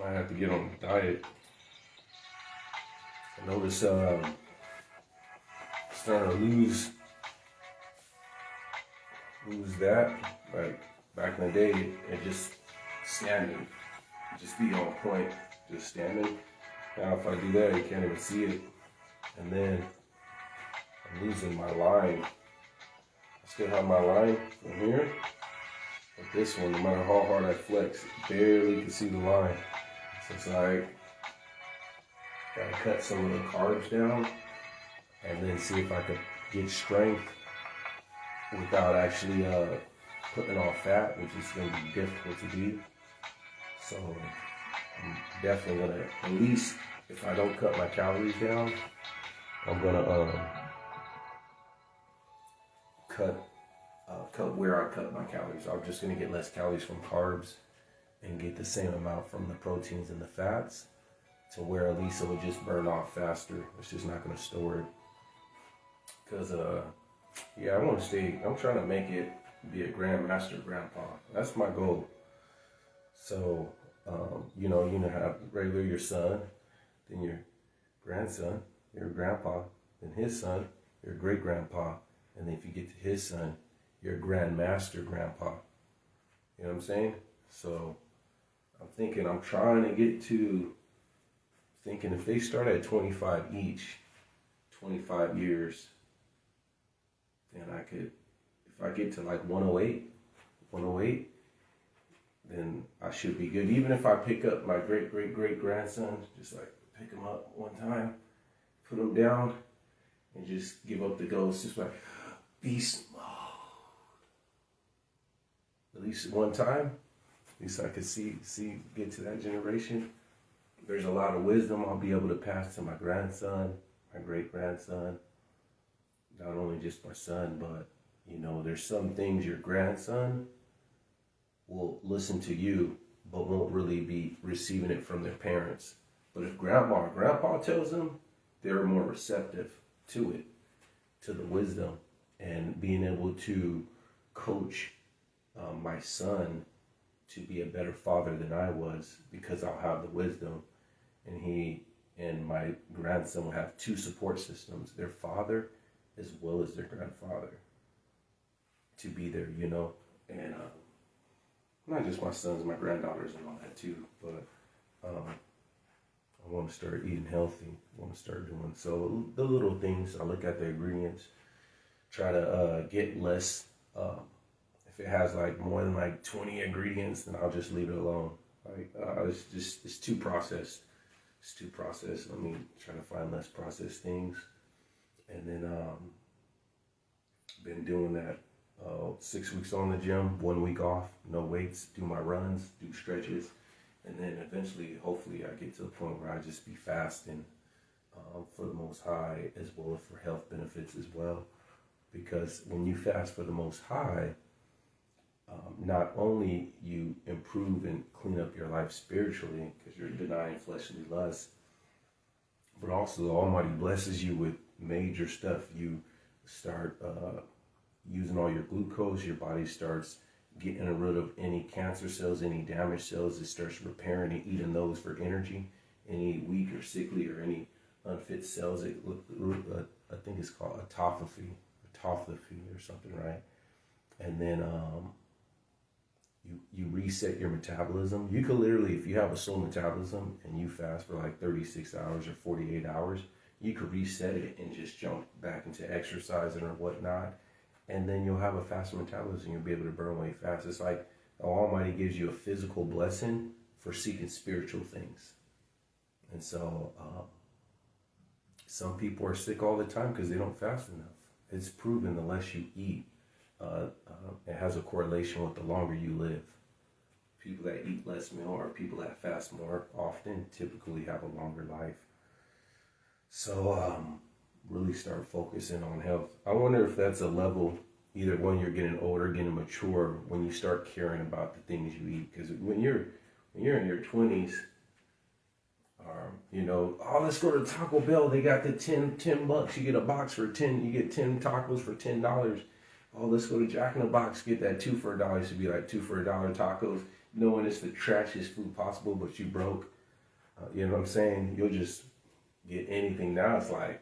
Might have to get on a diet. I notice starting to lose that. Like back in the day, it just standing, just be on point, just standing. Now if I do that, you can't even see it. And then I'm losing my line. I still have my line from here, but this one, no matter how hard I flex, barely can see the line. So it's like, gotta cut some of the carbs down and then see if I could get strength without actually putting on fat, which is going to be difficult to do. So I'm definitely going to, at least if I don't cut my calories down, I'm going to cut where I cut my calories. I'm just going to get less calories from carbs and get the same amount from the proteins and the fats, to where at least it would just burn off faster. It's just not going to store it. Because, yeah, I want to stay, I'm trying to make it be a grandmaster grandpa. That's my goal. So, you know, have regular your son, then your grandson, your grandpa, then his son, your great grandpa, and then if you get to his son, your grandmaster grandpa. You know what I'm saying? So, I'm thinking, I'm trying to get to, thinking if they start at 25 each, 25 years, then I could, if I get to like 108, then I should be good. Even if I pick up my great-great-great-grandson, just like pick him up one time, put him down, and just give up the ghost, just like, beast mode. At least one time, at least I could see, get to that generation. There's a lot of wisdom I'll be able to pass to my grandson, my great-grandson. Not only just my son, but, you know, there's some things your grandson will listen to you, but won't really be receiving it from their parents. But if grandma or grandpa tells them, they're more receptive to it, to the wisdom, and being able to coach my son to be a better father than I was, because I'll have the wisdom, and he and my grandson will have two support systems, their father as well as their grandfather, to be there, you know. And not just my sons, my granddaughters and all that too, but I want to start eating healthy. I want to start doing, so the little things, I look at the ingredients, try to get less, if it has like more than like 20 ingredients, then I'll just leave it alone. Like, it's too processed. It's too processed. Let me try to find less processed things. And then, been doing that, 6 weeks on the gym, 1 week off, no weights, do my runs, do stretches. And then eventually, hopefully I get to the point where I just be fasting, for the Most High, as well as for health benefits as well. Because when you fast for the Most High, not only you improve and clean up your life spiritually, because you're denying fleshly lusts, but also the Almighty blesses you with major stuff. You start using all your glucose, your body starts getting rid of any cancer cells, any damaged cells. It starts repairing and eating those for energy. Any weak or sickly or any unfit cells, I think it's called autophagy or something, right? And then you reset your metabolism. You could literally, if you have a slow metabolism and you fast for like 36 hours or 48 hours, you could reset it and just jump back into exercising or whatnot. And then you'll have a faster metabolism. You'll be able to burn away fast. It's like the Almighty gives you a physical blessing for seeking spiritual things. And so some people are sick all the time because they don't fast enough. It's proven the less you eat, it has a correlation with the longer you live. People that eat less meal or people that fast more often typically have a longer life. So really start focusing on health. I wonder if that's a level, either when you're getting older, getting mature, when you start caring about the things you eat. Because when you're in your 20s, you know, oh, let's go to Taco Bell. They got the 10 bucks. You get a box for 10. You get 10 tacos for $10. Oh, let's go to Jack in the Box. Get that 2 for $1. It should be like 2 for $1 tacos. knowing it's the trashiest food possible, but you broke. You know what I'm saying? You'll just get anything. Now it's like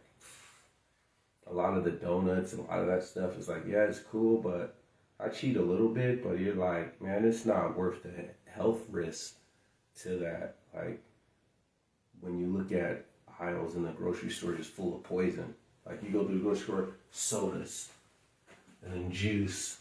a lot of the donuts and a lot of that stuff is like, yeah, it's cool, but I cheat a little bit, but you're like, man, it's not worth the health risk to that. Like, when you look at aisles in the grocery store just full of poison. Like, you go to the grocery store, sodas, and then juice,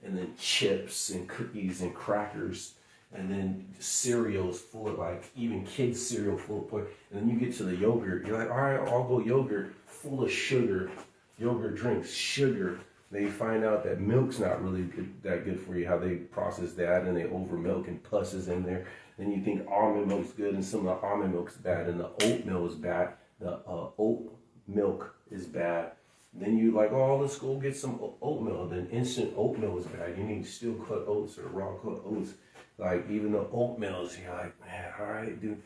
and then chips and cookies and crackers, and then cereals full of, like, even kids' cereal full of poison. And then you get to the yogurt, you're like, all right, I'll go yogurt full of sugar, yogurt drinks, sugar. They find out that milk's not really that good for you, how they process that, and they over milk and pus is in there. Then you think almond milk's good, and some of the almond milk's bad, and the oatmeal is bad. The oat milk is bad. Then you like, oh, let's go get some oatmeal. Then instant oatmeal is bad. You need steel cut oats or raw cut oats. Like, even the oatmeal is, you're like, man, all right, dude.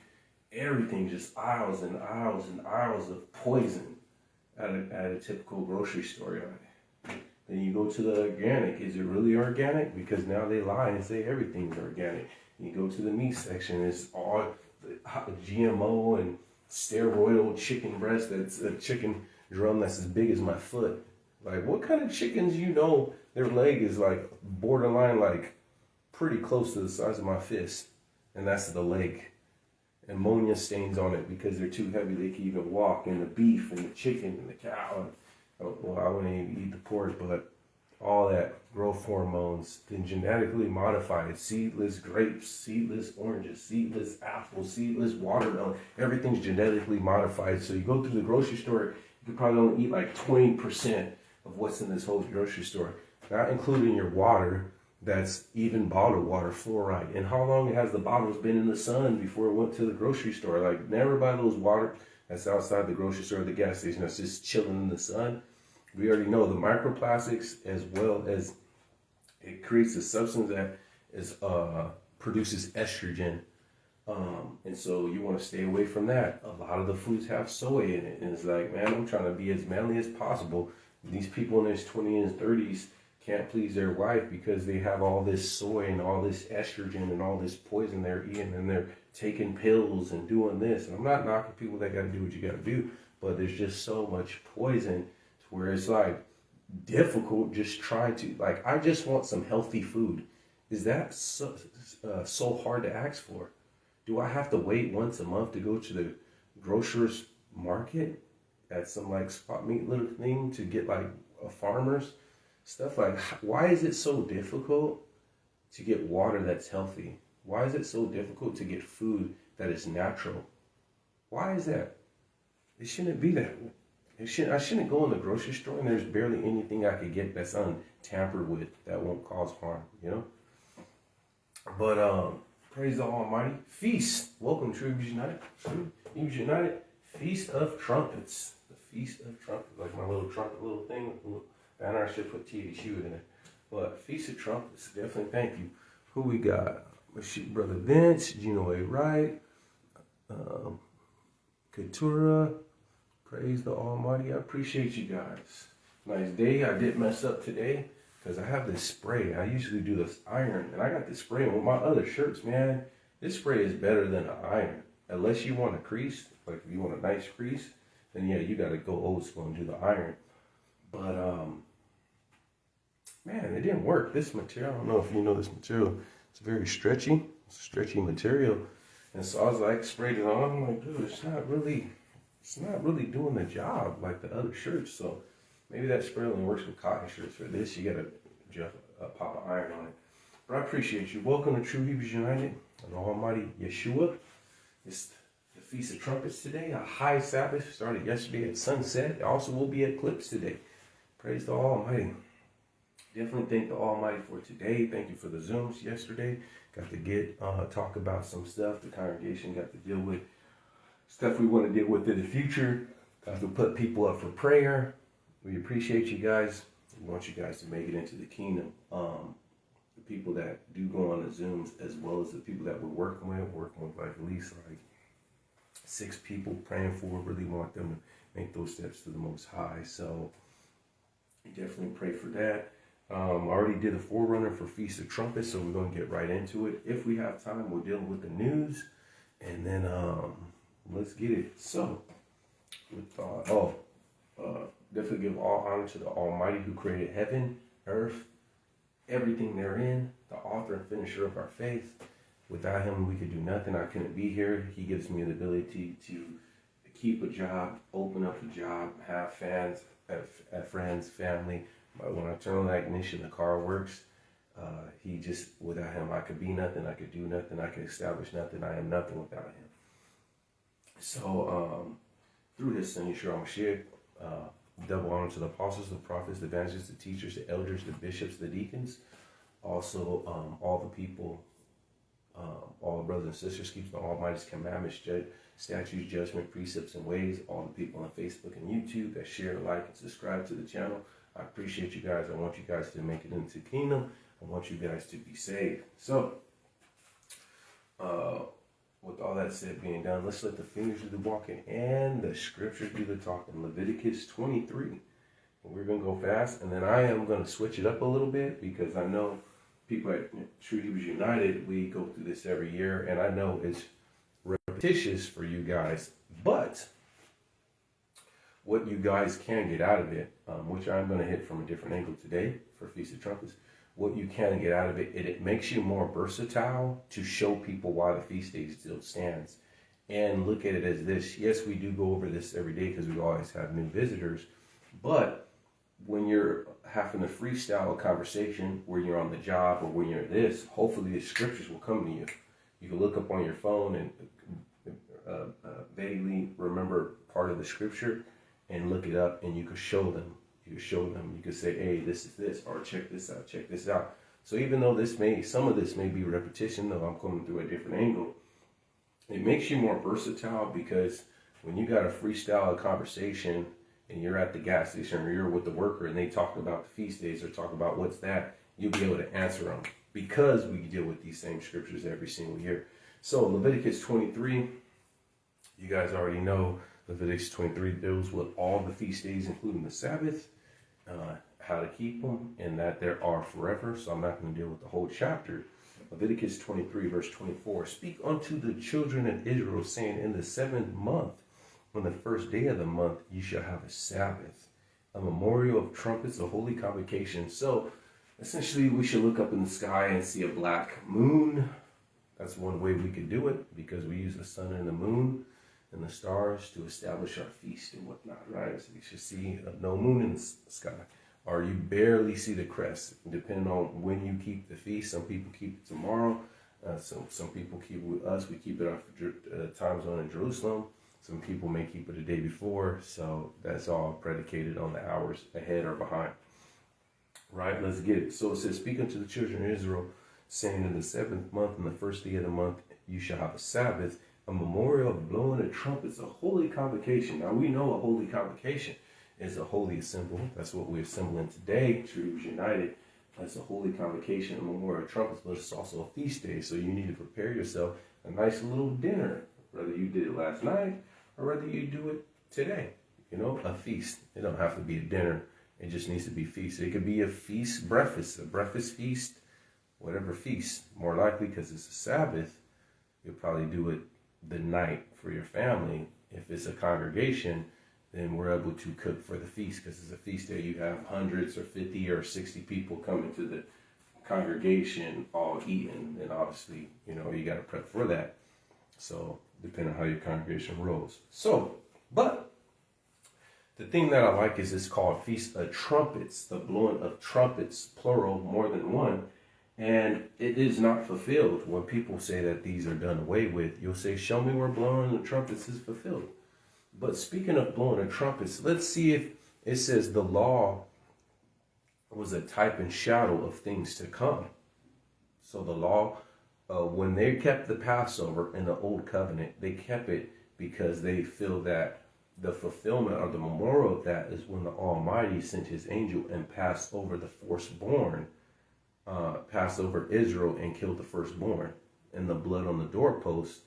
Everything just aisles and aisles and aisles of poison at a typical grocery store. You're like, then you go to the organic. Is it really organic? Because now they lie and say everything's organic. You go to the meat section, it's all GMO and steroidal chicken breast. That's a chicken drum that's as big as my foot. Like, what kind of chickens, you know, their leg is like borderline, like pretty close to the size of my fist. And that's the leg. Ammonia stains on it because they're too heavy. They can even walk. And the beef and the chicken and the cow. And, well, I wouldn't even eat the pork, but all that growth hormones, then genetically modified, seedless grapes, seedless oranges, seedless apples, seedless watermelon, everything's genetically modified. So you go through the grocery store, you could probably only eat like 20% of what's in this whole grocery store, not including your water, that's even bottled water, fluoride. And how long has the bottles been in the sun before it went to the grocery store? Like, never buy those water that's outside the grocery store or the gas station that's just chilling in the sun. We already know the microplastics, as well as it creates a substance that is produces estrogen, and so you want to stay away from that. A lot of the foods have soy in it, and it's like, man, I'm trying to be as manly as possible. These people in their 20s and 30s can't please their wife because they have all this soy and all this estrogen and all this poison they're eating, and they're taking pills and doing this. And I'm not knocking people that got to do what you got to do, but there's just so much poison where it's like difficult just trying to, like, I just want some healthy food. Is that so hard to ask for? Do I have to wait once a month to go to the grocer's market at some like spot meat little thing to get like a farmer's stuff? Like, why is it so difficult to get water that's healthy? Why is it so difficult to get food that is natural? Why is that? It shouldn't be that way. I shouldn't go in the grocery store and there's barely anything I could get that's untampered with that won't cause harm, you know? But praise the Almighty. Feast. Welcome, Troops United. Troops United. Feast of Trumpets. The Feast of Trumpets. Like my little trumpet little thing. Banner, I should put THU in it. But Feast of Trumpets. Definitely thank you. Who we got? Brother Vince. Gino A. Wright. Katura. Praise the Almighty. I appreciate you guys. Nice day. I did mess up today because I have this spray. I usually do this iron, and I got this spray with my other shirts, man. This spray is better than an iron. Unless you want a crease, like if you want a nice crease, then yeah, you got to go old school and do the iron. But, man, it didn't work. This material, I don't know if you know this material. It's very stretchy. It's a stretchy material. And so I was like, sprayed it on. I'm like, dude, it's not really doing the job like the other shirts. So maybe that spray only works with cotton shirts. For this, you got to pop an iron on it. But I appreciate you. Welcome to True Hebrews United and the Almighty Yeshua. It's the Feast of Trumpets today. A high Sabbath started yesterday at sunset. It also will be eclipse today. Praise the Almighty. Definitely thank the Almighty for today. Thank you for the Zooms yesterday. Got to talk about some stuff. The congregation got to deal with stuff we want to deal with in the future. Got to put people up for prayer. We appreciate you guys. We want you guys to make it into the kingdom. The people that do go on the Zooms, as well as the people that we're working with like at least like 6 people praying for. Really want them to make those steps to the Most High. So definitely pray for that. I already did a forerunner for Feast of Trumpets, so we're going to get right into it. If we have time, we'll deal with the news, and then let's get it. So, definitely give all honor to the Almighty who created heaven, earth, everything therein, the author and finisher of our faith. Without him, we could do nothing. I couldn't be here. He gives me the ability to keep a job, open up a job, have fans, have friends, family. But when I turn on the ignition, the car works. He just, without him, I could be nothing. I could do nothing. I could establish nothing. I am nothing without him. So, through his son, Yeshua Mashiach, double honor to the apostles, the prophets, the evangelists, the teachers, the elders, the bishops, the deacons. Also, all the people, all the brothers and sisters, keeps the Almighty's commandments, statutes, judgment, precepts, and ways. All the people on Facebook and YouTube that share, like, and subscribe to the channel. I appreciate you guys. I want you guys to make it into the kingdom. I want you guys to be saved. So, with all that said being done, let's let the fingers do the walking and the scriptures do the talking. Leviticus 23. We're going to go fast, and then I am going to switch it up a little bit because I know people at True Hebrews United, we go through this every year, and I know it's repetitious for you guys, but what you guys can get out of it, which I'm going to hit from a different angle today for Feast of Trumpets, what you can get out of it, it makes you more versatile to show people why the feast day still stands. And look at it as this. Yes, we do go over this every day because we always have new visitors, but when you're having a freestyle conversation, where you're on the job or when you're this, hopefully the scriptures will come to you. You can look up on your phone and vaguely remember part of the scripture and look it up, and you could show them. You could say, hey, this is this, or check this out. So even though some of this may be repetition, though I'm coming through a different angle, it makes you more versatile, because when you got a freestyle conversation and you're at the gas station or you're with the worker and they talk about the feast days or talk about what's that, you'll be able to answer them because we deal with these same scriptures every single year. So Leviticus 23, you guys already know Leviticus 23 deals with all the feast days, including the Sabbath, how to keep them, and that there are forever. So I'm not going to deal with the whole chapter. Leviticus 23, verse 24. Speak unto the children of Israel, saying, in the 7th month, on the 1st day of the month, you shall have a Sabbath, a memorial of trumpets, a holy convocation. So essentially, we should look up in the sky and see a black moon. That's one way we could do it, because we use the sun and the moon and the stars to establish our feast and whatnot, right? So you should see no moon in the sky, or you barely see the crest, depending on when you keep the feast. Some people keep it tomorrow. Some people keep it with us. We keep it off time zone in Jerusalem. Some people may keep it the day before. So that's all predicated on the hours ahead or behind. Right, let's get it. So it says, speak unto the children of Israel, saying, in the 7th month, on the 1st day of the month, you shall have a Sabbath, a memorial of blowing of trumpets, a holy convocation. Now we know a holy convocation is a holy assembly. That's what we're assembling today, True United. That's a holy convocation, a memorial of trumpets, but it's also a feast day. So you need to prepare yourself a nice little dinner, whether you did it last night or whether you do it today. You know, a feast. It don't have to be a dinner. It just needs to be feast. It could be a feast breakfast, a breakfast feast, whatever feast. More likely, because it's a Sabbath, you'll probably do it the night for your family. If it's a congregation, then we're able to cook for the feast, because it's a feast day. You have hundreds or 50 or 60 people coming to the congregation all eating, and obviously, you know, you got to prep for that. So depending on how your congregation rolls. So, but the thing that I like is it's called Feast of Trumpets, the blowing of trumpets, plural, more than one. And it is not fulfilled. When people say that these are done away with, you'll say, show me where blowing the trumpets is fulfilled. But speaking of blowing the trumpets, let's see if it says the law was a type and shadow of things to come. So the law, when they kept the Passover in the Old Covenant, they kept it because they feel that the fulfillment or the memorial of that is when the Almighty sent his angel and passed over the firstborn, passed over Israel and killed the firstborn. And the blood on the doorpost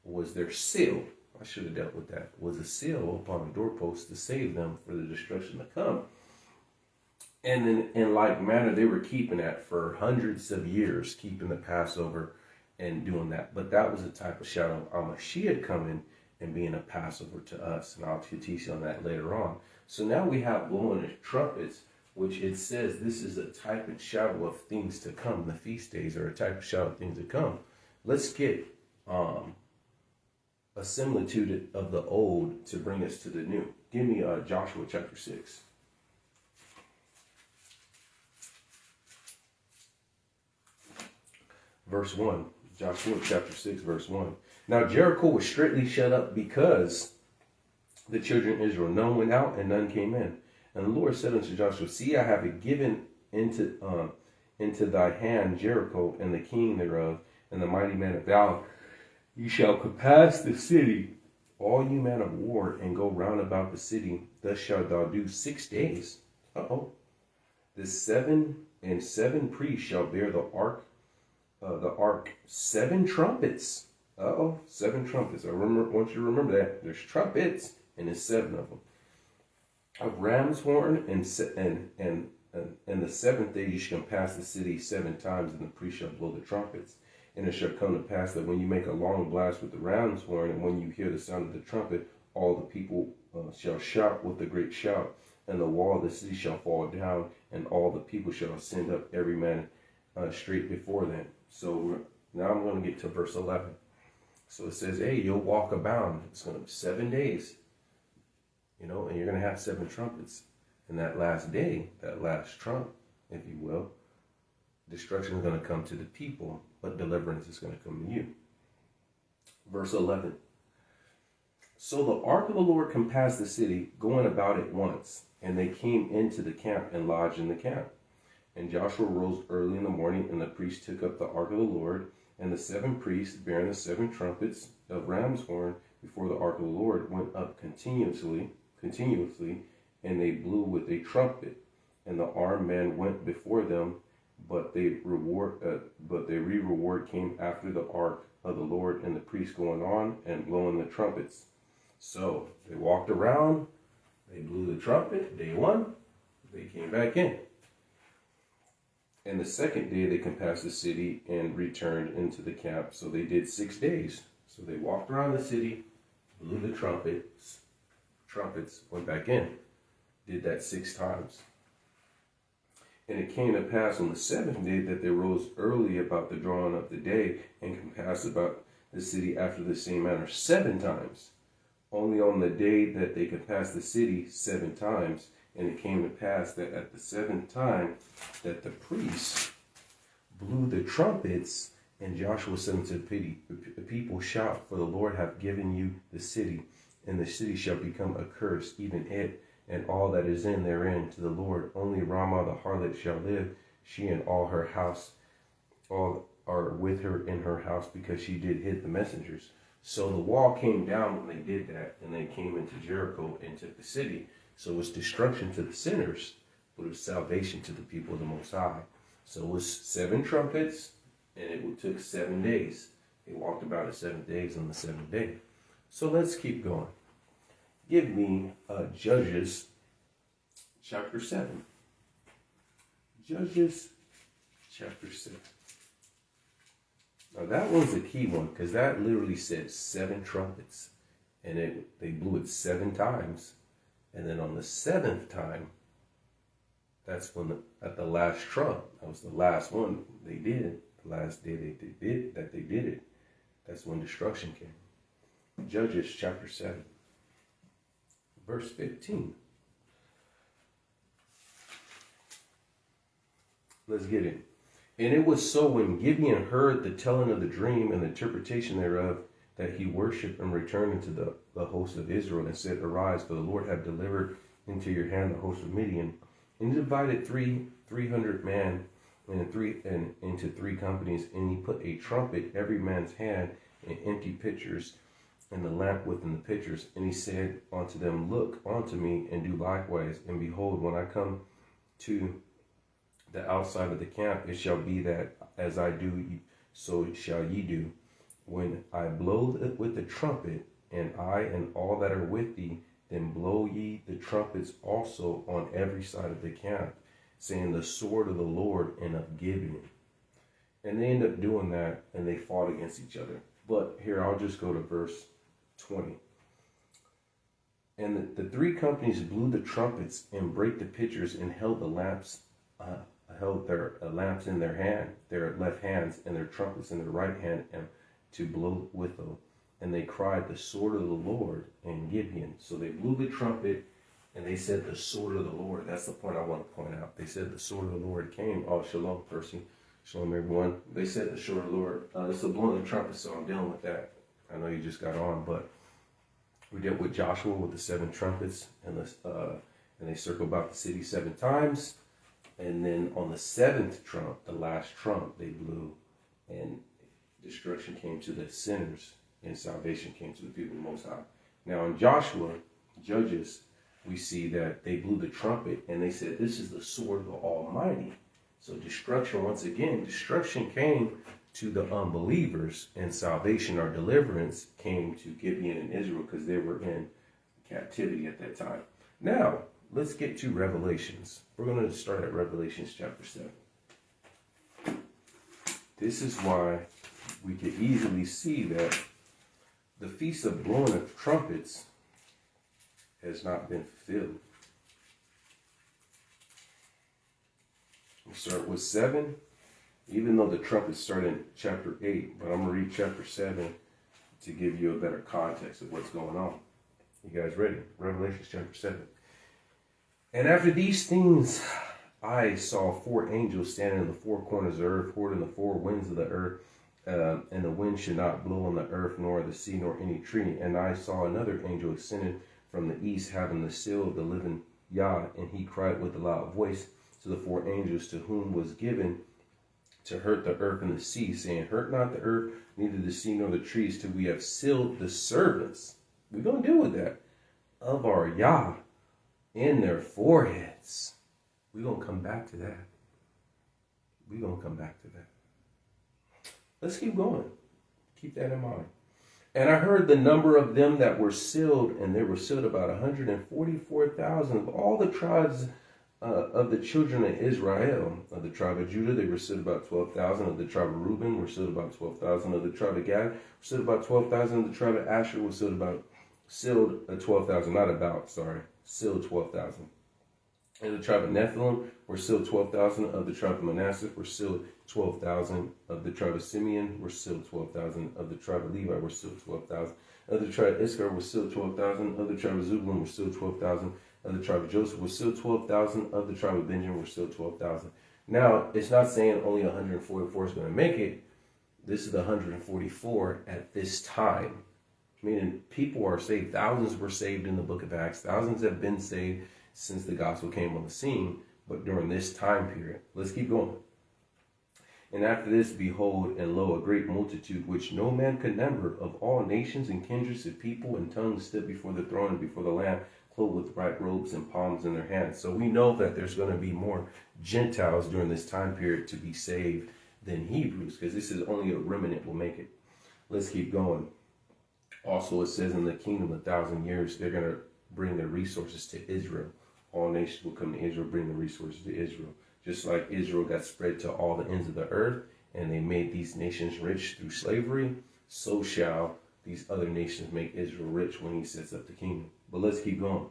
was their seal. I should have dealt with that. Was a seal upon the doorpost to save them for the destruction to come. And in like manner, they were keeping that for hundreds of years, keeping the Passover and doing that. But that was a type of shadow of Mashiach coming and being a Passover to us. And I'll teach you on that later on. So now we have blowing the trumpets, which it says this is a type and shadow of things to come. The feast days are a type of shadow of things to come. Let's get a similitude of the old to bring us to the new. Give me Joshua chapter 6. Verse 1. Joshua chapter 6, verse 1. Now Jericho was straitly shut up because the children of Israel, none went out and none came in. And the Lord said unto Joshua, see, I have given into thy hand Jericho and the king thereof, and the mighty man of valor. You shall compass the city, all you men of war, and go round about the city. Thus shalt thou do 6 days. The 7 priests shall bear the ark, 7 trumpets. 7 trumpets. I want you to remember that. There's trumpets, and there's 7 of them. Of ram's horn, and the 7th day you shall pass the city 7 times, and the priest shall blow the trumpets. And it shall come to pass that when you make a long blast with the ram's horn, and when you hear the sound of the trumpet, all the people shall shout with a great shout, and the wall of the city shall fall down, and all the people shall ascend up, every man straight before them. So now I'm going to get to verse 11. So it says, hey, you'll walk about. It's going to be 7 days, and you're going to have 7 trumpets. And that last day, that last trump, if you will, destruction is going to come to the people, but deliverance is going to come to you. Verse 11. So the ark of the Lord compassed the city, going about it once, and they came into the camp and lodged in the camp. And Joshua rose early in the morning, and the priests took up the ark of the Lord, and the 7 priests, bearing the 7 trumpets of ram's horn before the ark of the Lord, went up continuously, and they blew with a trumpet. And the armed men went before them, but the reward came after the ark of the Lord, and the priests going on and blowing the trumpets. So they walked around, they blew the trumpet, day 1, they came back in. And the 2nd day they compassed the city and returned into the camp. So they did 6 days. So they walked around the city, blew the trumpets, went back in. Did that 6 times. And it came to pass on the 7th day that they rose early about the drawing of the day, and compassed about the city after the same manner 7 times. Only on the day that they compassed the city 7 times. And it came to pass that at the 7th time that the priests blew the trumpets, and Joshua said unto the people, shout, for the Lord hath given you the city, and the city shall become accursed, even it, and all that is in therein, to the Lord. Only Ramah the harlot shall live, she and all her house, all are with her in her house, because she did hit the messengers. So the wall came down when they did that, and they came into Jericho and took the city. So it was destruction to the sinners, but it was salvation to the people of the Most High. So it was 7 trumpets, and it took 7 days. They walked about it 7 days on the 7th day. So let's keep going. Give me Judges chapter 7. Judges chapter 7. Now that one's a key one, because that literally said 7 trumpets. And they blew it 7 times. And then on the 7th time, that's when at the last trump, that was the last one they did, the last day they did it. That's when destruction came. Judges chapter 7, verse 15. Let's get it. And it was so when Gideon heard the telling of the dream and the interpretation thereof, that he worshipped and returned into the host of Israel, and said, arise, for the Lord hath delivered into your hand the host of Midian. And he divided 300 men into 3 companies, and he put a trumpet every man's hand, and empty pitchers, and the lamp within the pitchers. And he said unto them, look unto me, and do likewise. And behold, when I come to the outside of the camp, it shall be that as I do, so shall ye do. When I blow with the trumpet, and I and all that are with thee, then blow ye the trumpets also on every side of the camp. saying the sword of the Lord and of Gibeon. And they end up doing that, and they fought against each other. But here, I'll just go to verse 20. And the three companies blew the trumpets and brake the pitchers and held the lamps, held their lamps in their hand, their left hands, and their trumpets in their right hand, and to blow with them. And they cried, the sword of the Lord in Gibeon. So they blew the trumpet, and they said, the sword of the Lord. That's the point I want to point out. They said the sword of the Lord came. Oh, shalom, Percy. Shalom, everyone. They said the sword of the Lord. It's the blowing of the trumpet, so I'm dealing with that. I know you just got on, but we dealt with Joshua with the 7 trumpets, and they circled about the city 7 times. And then on the 7th trump, the last trump, they blew, and destruction came to the sinners, and salvation came to the people of the Most High. Now in Joshua, Judges, we see that they blew the trumpet, and they said, this is the sword of the Almighty. So destruction, once again, destruction came to the unbelievers, and salvation or deliverance came to Gibeon and Israel because they were in captivity at that time. Now, let's get to Revelations. We're going to start at Revelations chapter 7. This is why we could easily see that the feast of blowing of trumpets has not been fulfilled. We start with 7, even though the trumpets start in chapter 8, but I'm going to read chapter 7 to give you a better context of what's going on. You guys ready? Revelation chapter 7. And after these things, I saw 4 angels standing in the 4 corners of the earth, holding the 4 winds of the earth, and the wind should not blow on the earth, nor the sea, nor any tree. And I saw another angel ascending from the east, having the seal of the living Yah, and he cried with a loud voice to the 4 angels, to whom was given to hurt the earth and the sea, saying, hurt not the earth, neither the sea nor the trees, till we have sealed the servants. We're going to deal with that. Of our Yah in their foreheads. We're going to come back to that. We're going to come back to that. Let's keep going. Keep that in mind. And I heard the number of them that were sealed, and they were sealed about 144,000 of all the tribes of the children of Israel. Of the tribe of Judah, they were sealed about 12,000. Of the tribe of Reuben were sealed about 12,000. Of the tribe of Gad were sealed about 12,000. Of the tribe of Asher was sealed 12,000. Not about, sorry. Sealed 12,000. And the tribe of Nephilim were sealed 12,000. Of the tribe of Manasseh were sealed 12,000. Of the tribe of Simeon were sealed 12,000. Of the tribe of Levi were sealed 12,000. Of the tribe of Issachar were sealed 12,000. Of the tribe of Zebulun were sealed 12,000. Of the tribe of Joseph were sealed 12,000. Of the tribe of Benjamin were sealed 12,000. Now, it's not saying only 144 is going to make it. This is the 144 at this time. Meaning people are saved. Thousands were saved in the book of Acts. Thousands have been saved since the gospel came on the scene. But during this time period, let's keep going. And after this, behold, and lo, a great multitude, which no man could number, of all nations and kindreds of people and tongues, stood before the throne and before the Lamb, clothed with bright robes and palms in their hands. So we know that there's going to be more Gentiles during this time period to be saved than Hebrews, because this is only a remnant will make it. Let's keep going. Also, it says in the kingdom 1,000 years, they're going to bring their resources to Israel. All nations will come to Israel, bring the resources to Israel. Just like Israel got spread to all the ends of the earth, and they made these nations rich through slavery, so shall these other nations make Israel rich when he sets up the kingdom. But let's keep going.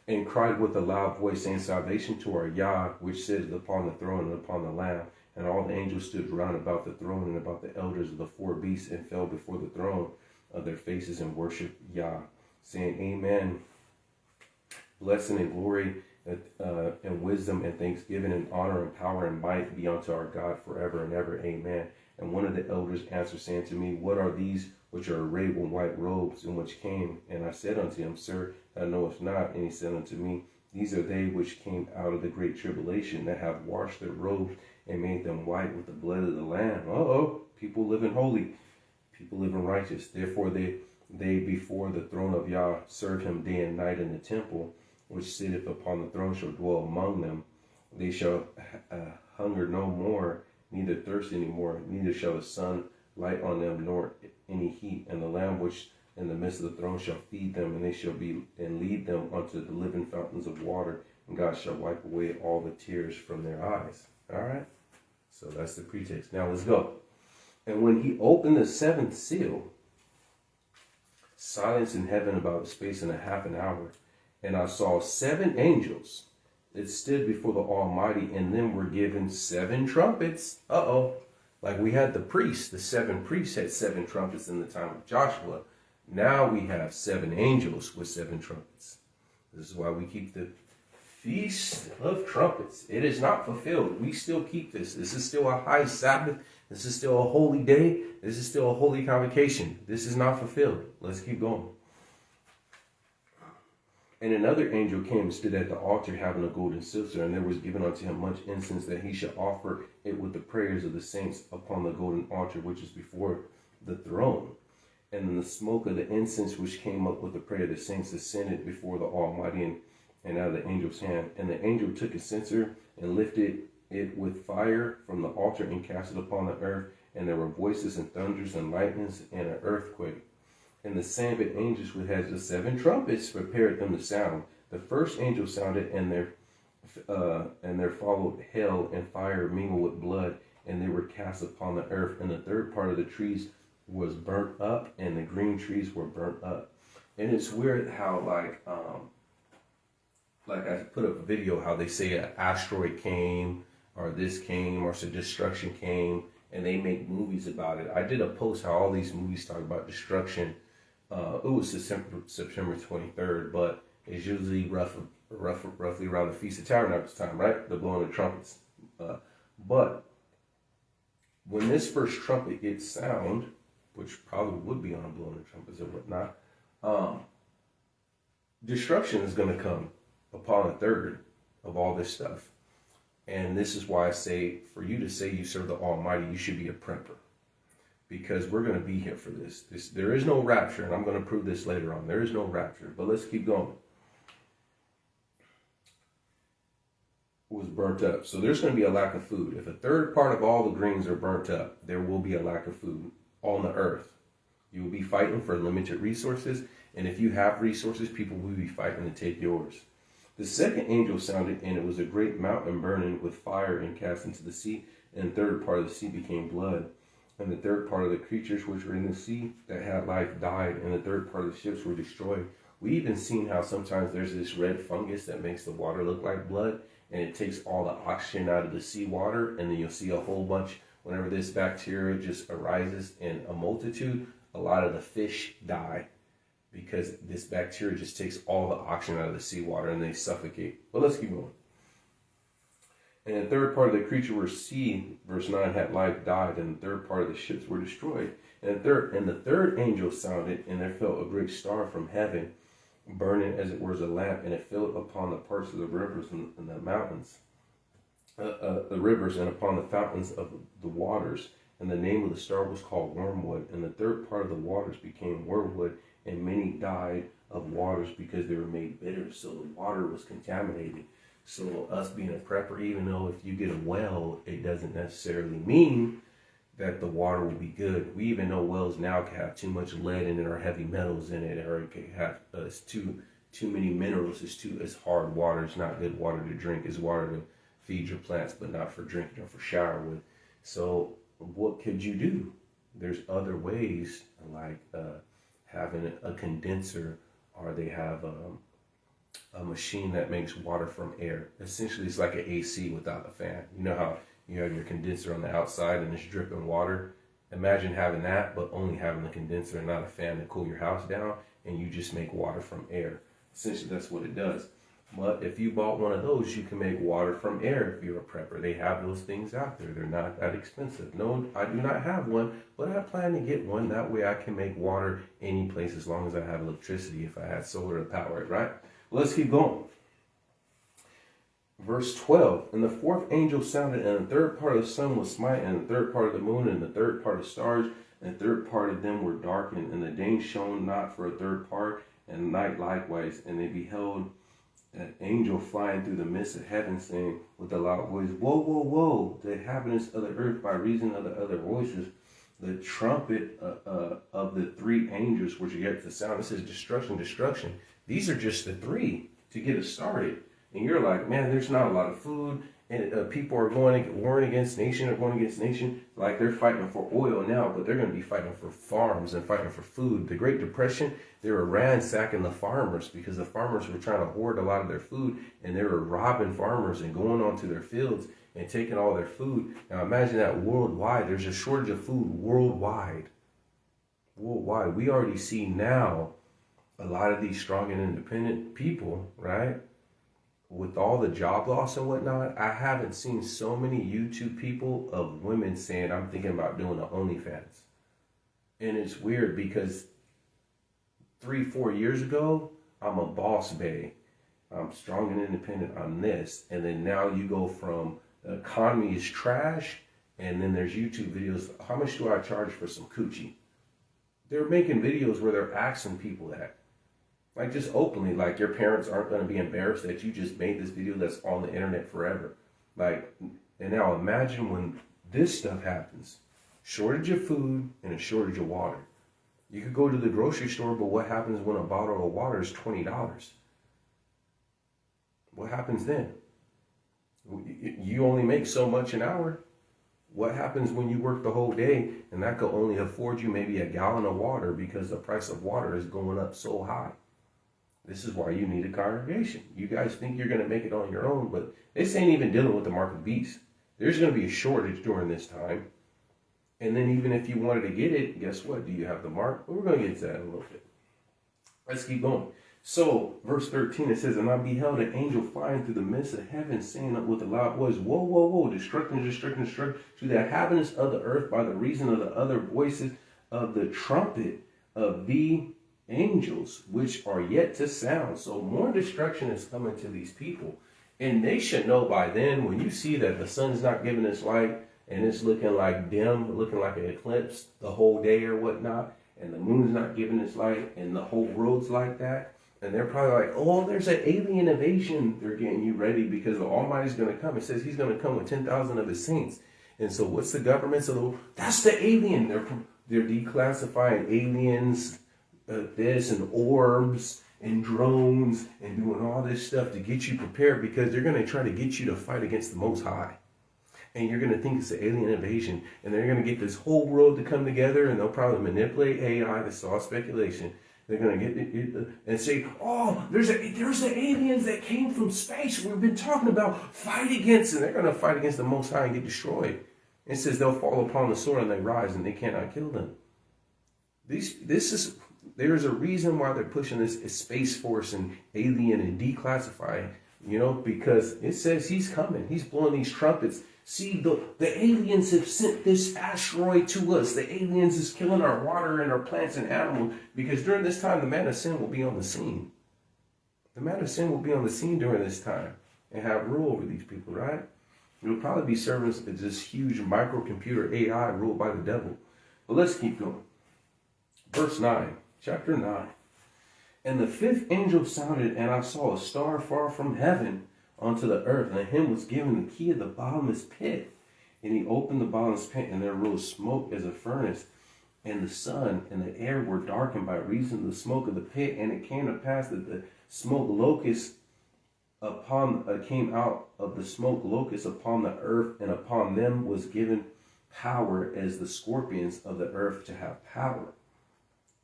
And cried with a loud voice, saying, salvation to our Yah, which sitteth upon the throne and upon the Lamb. And all the angels stood round about the throne and about the elders of the 4 beasts, and fell before the throne of their faces and worshiped Yah, saying, Amen. Blessing and glory and wisdom and thanksgiving and honor and power and might be unto our God forever and ever. Amen. And one of the elders answered, saying to me, what are these which are arrayed with white robes, and which came? And I said unto him, Sir, thou knowest not. And he said unto me, these are they which came out of the great tribulation, that have washed their robes and made them white with the blood of the Lamb. People living holy, people living righteous. Therefore they before the throne of Yah serve him day and night in the temple, which sitteth upon the throne shall dwell among them. They shall hunger no more, neither thirst any more, neither shall the sun light on them, nor any heat. And the Lamb which in the midst of the throne shall feed them, and they shall be and lead them unto the living fountains of water, and God shall wipe away all the tears from their eyes. All right? So that's the pretext. Now let's go. And when he opened the seventh seal, silence in heaven about a space and a half an hour. And I saw 7 angels that stood before the Almighty, and them were given 7 trumpets. Like we had the priests, the 7 priests had 7 trumpets in the time of Joshua. Now we have 7 angels with 7 trumpets. This is why we keep the Feast of Trumpets. It is not fulfilled. We still keep this. This is still a high Sabbath. This is still a holy day. This is still a holy convocation. This is not fulfilled. Let's keep going. And another angel came and stood at the altar, having a golden censer, and there was given unto him much incense, that he should offer it with the prayers of the saints upon the golden altar which is before the throne. And then the smoke of the incense which came up with the prayer of the saints ascended before the Almighty and out of the angel's hand. And the angel took a censer and lifted it with fire from the altar and cast it upon the earth. And there were voices and thunders and lightnings and an earthquake. And the 7 angels which had the 7 trumpets prepared them to sound. The first angel sounded, and there followed hail and fire mingled with blood, and they were cast upon the earth. And the third part of the trees was burnt up, and the green trees were burnt up. And it's weird how like I put up a video how they say an asteroid came, or this came, or some destruction came, and they make movies about it. I did a post how all these movies talk about destruction. It was September 23rd, but it's usually roughly around the Feast of Tabernacles time, right? The blowing of trumpets. But when this first trumpet gets sound, which probably would be on blowing of trumpets or whatnot, destruction is going to come upon a third of all this stuff. And this is why I say, for you to say you serve the Almighty, you should be a prepper. Because we're going to be here for this. There is no rapture, and I'm going to prove this later on. There is no rapture, but let's keep going. It was burnt up. So there's going to be a lack of food. If a third part of all the greens are burnt up, there will be a lack of food on the earth. You will be fighting for limited resources, and if you have resources, people will be fighting to take yours. The second angel sounded, and it was a great mountain burning with fire and cast into the sea, and the third part of the sea became blood. And the third part of the creatures which were in the sea that had life died, and the third part of the ships were destroyed. We even seen how sometimes there's this red fungus that makes the water look like blood, and it takes all the oxygen out of the seawater, and then you'll see a whole bunch, whenever this bacteria just arises in a multitude, a lot of the fish die because this bacteria just takes all the oxygen out of the seawater and they suffocate. But let's keep going. And the third part of the creature were sea, verse 9, had life died, and the third part of the ships were destroyed. And the third angel sounded, and there fell a great star from heaven, burning as it were as a lamp, and it fell upon the parts of the rivers and the mountains, the rivers, and upon the fountains of the waters. And the name of the star was called Wormwood. And the third part of the waters became wormwood, and many died of waters because they were made bitter. So the water was contaminated. So us being a prepper, even though if you get a well, it doesn't necessarily mean that the water will be good. We even know wells now can have too much lead in it or heavy metals in it, or it can have too many minerals. It's hard water. It's not good water to drink. It's water to feed your plants, but not for drinking or for shower with. So what could you do? There's other ways, like having a condenser, or they have a machine that makes water from air. Essentially, it's like an AC without a fan. You know how you have your condenser on the outside and it's dripping water? Imagine having that, but only having the condenser and not a fan to cool your house down, and you just make water from air. Essentially, that's what it does. But if you bought one of those, you can make water from air if you're a prepper. They have those things out there. They're not that expensive. No, I do not have one, but I plan to get one. That way I can make water any place as long as I have electricity, if I had solar to power it, right? Let's keep going. Verse 12, and the fourth angel sounded, and the third part of the sun was smitten, and the third part of the moon, and the third part of stars, and the third part of them were darkened, and the day shone not for a third part, and night likewise. And they beheld an angel flying through the midst of heaven, saying with a loud voice, Woe, woe, woe, the inhabitants of the earth, by reason of the other voices, the trumpet of the 3 angels which yet to sound. It says destruction, destruction. These are just the 3 to get us started. and you're like, man, there's not a lot of food, and people are warring against nation, or going against nation, like they're fighting for oil now, but they're going to be fighting for farms and fighting for food. The Great Depression, they were ransacking the farmers because the farmers were trying to hoard a lot of their food, and they were robbing farmers and going onto their fields and taking all their food. Now imagine that worldwide. There's a shortage of food worldwide. Worldwide. We already see now a lot of these strong and independent people, right? With all the job loss and whatnot, I haven't seen so many YouTube people of women saying, I'm thinking about doing an OnlyFans. And it's weird because 3-4 years ago, I'm a boss bae. I'm strong and independent on this. And then now you go from the economy is trash, and then there's YouTube videos. How much do I charge for some coochie? They're making videos where they're asking people that. Like, just openly, like, your parents aren't going to be embarrassed that you just made this video that's on the internet forever. Like, and now imagine when this stuff happens. Shortage of food and a shortage of water. You could go to the grocery store, but what happens when a bottle of water is $20? What happens then? You only make so much an hour. What happens when you work the whole day and that could only afford you maybe a gallon of water because the price of water is going up so high? This is why you need a congregation. You guys think you're going to make it on your own, but this ain't even dealing with the mark of the beast. There's going to be a shortage during this time. And then even if you wanted to get it, guess what? Do you have the mark? Well, we're going to get to that in a little bit. Let's keep going. So, verse 13, it says, and I beheld an angel flying through the midst of heaven, saying with a loud voice, woe, woe, woe, destruction, destruction, destruction, to the inhabitants of the earth by the reason of the other voices of the trumpet of the angels, which are yet to sound. So more destruction is coming to these people. And they should know by then, when you see that the sun's not giving its light, and it's looking like dim, looking like an eclipse the whole day or whatnot, and the moon's not giving its light, and the whole world's like that, and they're probably like, oh, there's an alien invasion. They're getting you ready because the Almighty's going to come. It says he's going to come with 10,000 of his saints. And so what's the government? So that's the alien. They're declassifying aliens, this and orbs and drones and doing all this stuff to get you prepared because they're going to try to get you to fight against the Most High. And you're going to think it's an alien invasion. And they're going to get this whole world to come together, and they'll probably manipulate AI. This is all speculation. They're going to get and say, oh, there's the aliens that came from space we've been talking about. Fight against, and they're going to fight against the Most High and get destroyed. It says they'll fall upon the sword and they rise and they cannot kill them. There's a reason why they're pushing this Space Force and alien and declassifying, because it says he's coming. He's blowing these trumpets. See, the aliens have sent this asteroid to us. The aliens is killing our water and our plants and animals because during this time, the man of sin will be on the scene. The man of sin will be on the scene during this time and have rule over these people, right? It'll probably be serving as this huge microcomputer AI ruled by the devil. But let's keep going. Verse 9, chapter 9. And the fifth angel sounded, and I saw a star fall from heaven onto the earth, and him was given the key of the bottomless pit. And he opened the bottomless pit, and there rose smoke as a furnace, and the sun and the air were darkened by reason of the smoke of the pit. And it came to pass that the smoke locust came out of the smoke locust upon the earth, and upon them was given power as the scorpions of the earth to have power.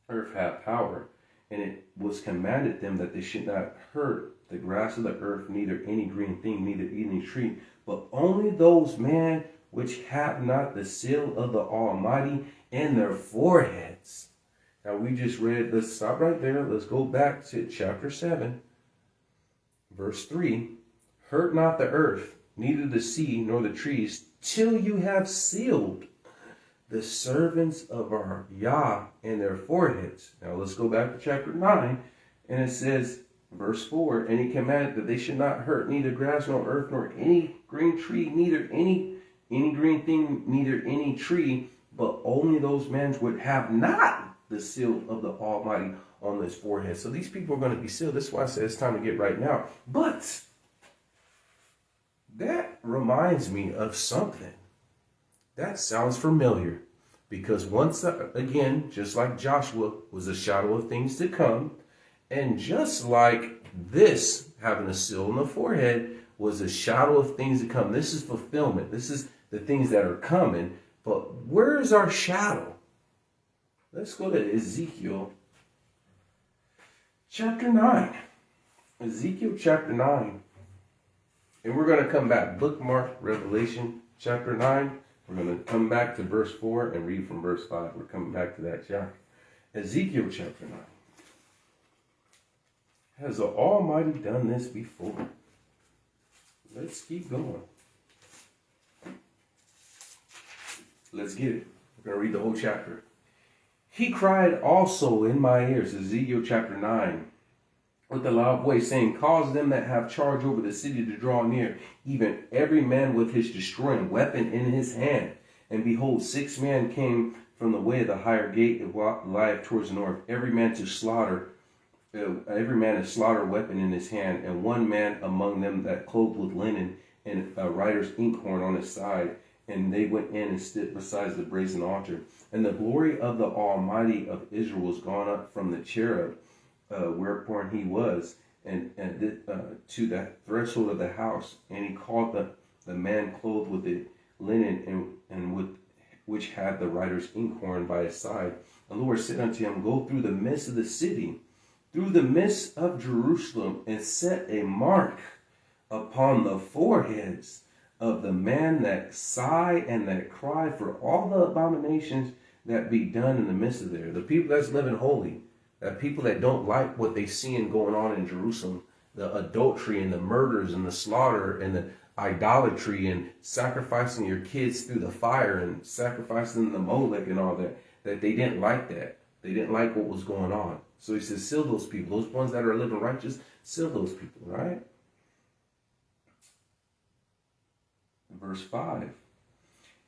Earth have power. And it was commanded them that they should not hurt the grass of the earth, neither any green thing, neither any tree, but only those men which have not the seal of the Almighty in their foreheads. Now we just read, let's stop right there. Let's go back to chapter 7, verse 3. Hurt not the earth, neither the sea, nor the trees, till you have sealed the servants of our Yah in their foreheads. Now let's go back to chapter 9, and it says, verse 4, and he commanded that they should not hurt neither grass nor earth nor any green tree, neither any green thing, neither any tree, but only those men would have not the seal of the Almighty on his forehead. So these people are going to be sealed. That's why I said it's time to get right now. But that reminds me of something. That sounds familiar, because once again, just like Joshua was a shadow of things to come, and just like This, having a seal on the forehead, was a shadow of things to come. This is fulfillment. This is the things that are coming. But where is our shadow? Let's go to Ezekiel chapter 9. Ezekiel chapter 9. And we're going to come back. Bookmark Revelation chapter 9. We're going to come back to verse 4 and read from verse 5. We're coming back to that chapter. Ezekiel chapter 9. Has the Almighty done this before? Let's keep going. Let's get it. We're going to read the whole chapter. He cried also in my ears, Ezekiel chapter 9, with a loud voice, saying, cause them that have charge over the city to draw near, even every man with his destroying weapon in his hand. And behold, 6 men came from the way of the higher gate of life towards the north, every man a slaughter weapon in his hand, and 1 man among them that clothed with linen, and a writer's inkhorn on his side. And they went in and stood beside the brazen altar. And the glory of the Almighty of Israel was gone up from the cherub, whereupon he was, and to the threshold of the house. And he called the man clothed with the linen, and with which had the writer's inkhorn by his side. The Lord said unto him, go through the midst of the city, through the midst of Jerusalem, and set a mark upon the foreheads of the man that sigh and that cry for all the abominations that be done in the midst of there. The people that's living holy, that people that don't like what they seeing going on in Jerusalem, the adultery and the murders and the slaughter and the idolatry and sacrificing your kids through the fire and sacrificing the Molech and all that, that they didn't like that. They didn't like what was going on. So he says, seal those people, those ones that are living righteous, seal those people, right? Verse 5.